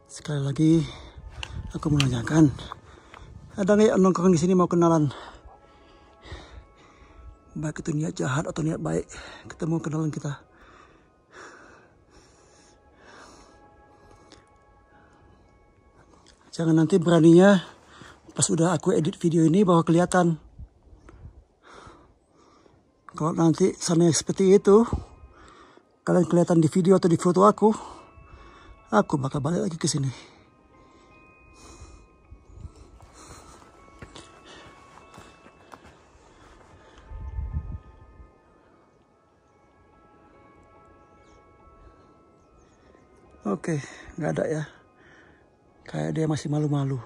sekali lagi aku menanyakan, ada nggak yang nongkrong di sini mau kenalan? Baik itu niat jahat atau niat baik, ketemu kenalan kita. Jangan nanti beraninya pas udah aku edit video ini bahwa kelihatan. Kalau nanti sana seperti itu, kalian kelihatan di video atau di foto aku bakal balik lagi ke sini. Oke, nggak ada ya. Kayak dia masih malu-malu.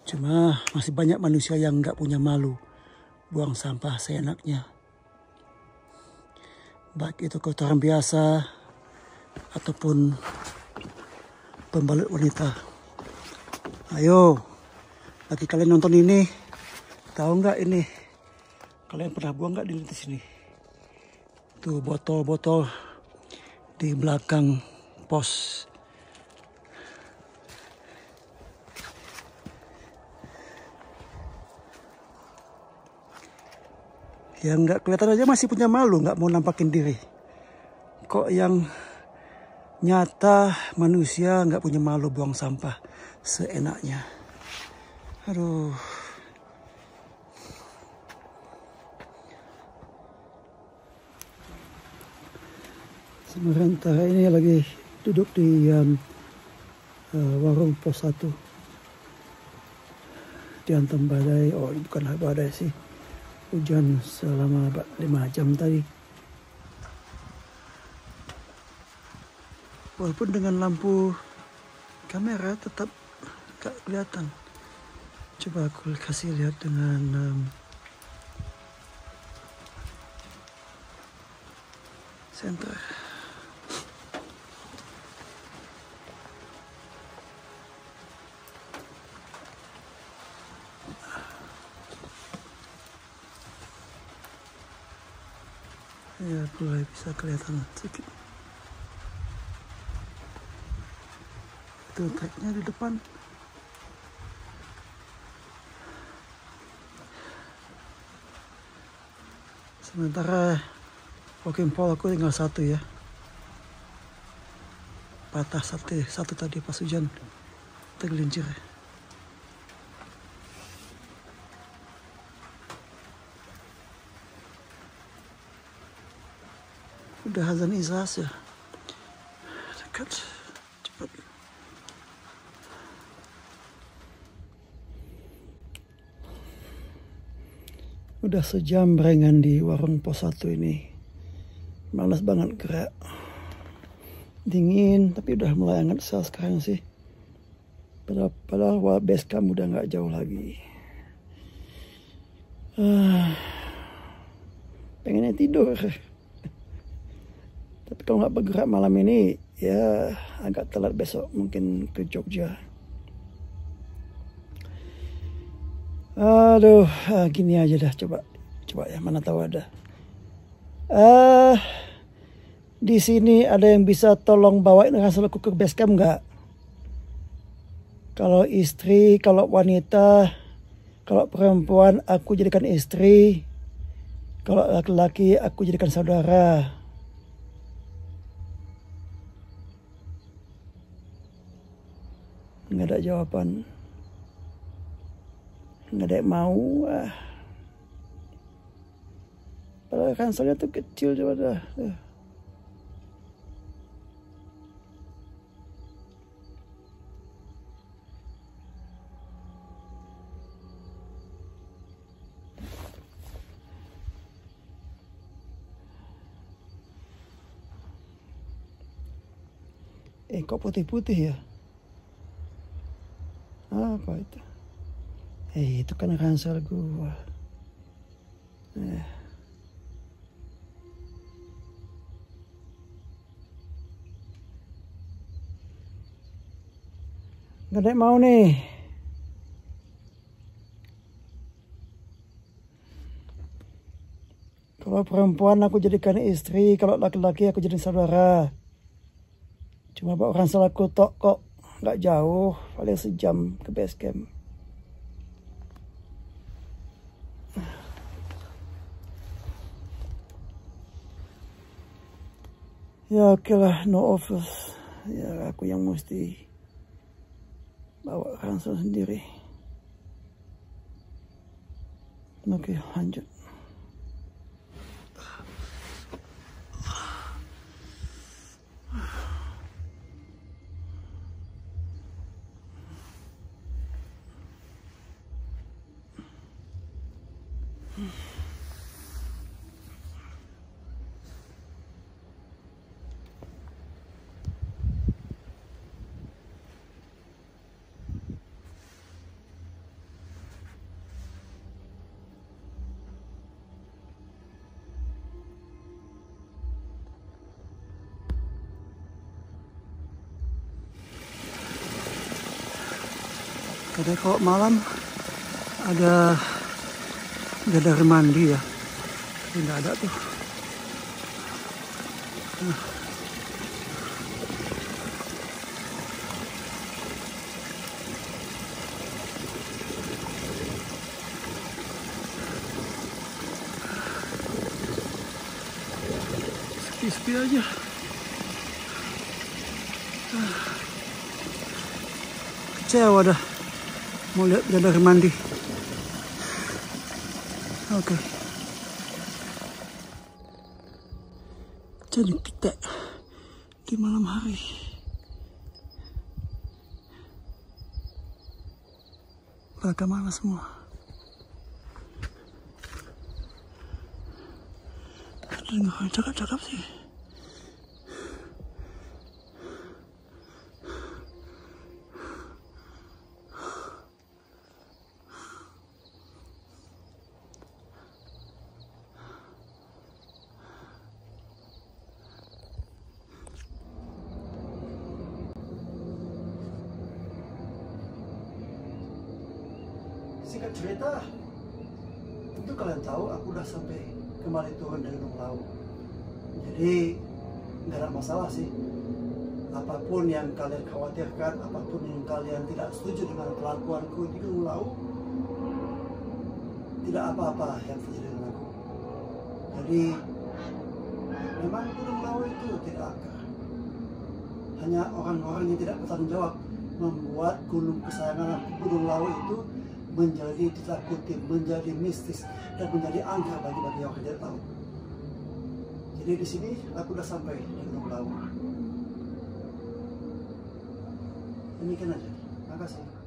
Cuma masih banyak manusia yang nggak punya malu. Buang sampah seenaknya. Baik itu kotoran biasa ataupun pembalut wanita. Ayo, lagi kalian nonton ini, tahu nggak ini? Kalian pernah buang nggak di sini? Tuh botol-botol di belakang pos. Yang nggak kelihatan aja masih punya malu, nggak mau nampakin diri. Kok yang nyata manusia nggak punya malu buang sampah seenaknya. Aduh. Sementara ini lagi duduk di warung pos 1. Dihantam badai, oh bukan badai sih. Hujan selama 5 jam tadi. Walaupun dengan lampu kamera tetap gak kelihatan. Coba aku kasih lihat dengan senter. Ya, mulai bisa kelihatan sedikit. Itu treknya di depan. Sementara walking pole aku tinggal 1 ya. Patah satu tadi pas hujan tergelincir. Udah azan isya ya. Dekat. Cepat. Udah sejam berengan di warung pos 1 ini. Malas banget gerak. Dingin tapi udah mulai hangat sekarang sih. Padahal base camp udah nggak jauh lagi. Pengennya tidur. Tapi kalau nggak bergerak malam ini, ya agak telat besok mungkin ke Jogja. Aduh, gini aja dah, coba ya, mana tahu ada. Di sini ada yang bisa tolong bawain ransel aku ke base camp nggak? Kalau istri, kalau wanita, kalau perempuan aku jadikan istri, kalau laki-laki aku jadikan saudara. Nggak ada jawaban. Nggak ada yang mau. Padahal ranselnya tuh kecil coba dah. Kok putih-putih ya? Apa itu? Itu kan ransel gua. Nggak ada yang mau nih. Kalau perempuan aku jadikan istri, kalau laki-laki aku jadi saudara. Cuma bawa ransel aku tok kok. Nggak jauh, paling sejam ke base camp. Ya oke lah, no offers. Ya aku yang mesti bawa ransel sendiri. Oke, lanjut. Jadi kalau malam ada bidadari mandi ya, tapi nggak ada tuh. Sepi-sepi aja. Kecewa dah mau lihat bidadari mandi. Oke. Jadi kita di malam hari. Pada mana semua? Dengar orang cakap-cakap sih. Singkat cerita, tentu kalian tahu aku udah sampai kembali turun dari Gunung Lawu. Jadi nggak ada masalah sih. Apapun yang kalian khawatirkan, apapun yang kalian tidak setuju dengan kelakuanku di Gunung Lawu, tidak apa-apa yang terjadi dengan aku. Jadi memang Gunung Lawu itu tidak angker. Hanya orang-orang yang tidak bertanggung jawab membuat gunung kesayangan Gunung Lawu itu menjadi ditakuti, menjadi mistis, dan menjadi angker bagi orang yang tidak tahu. Jadi di sini aku udah sampai di Gunung Lawu. Demikian aja. Terima kasih.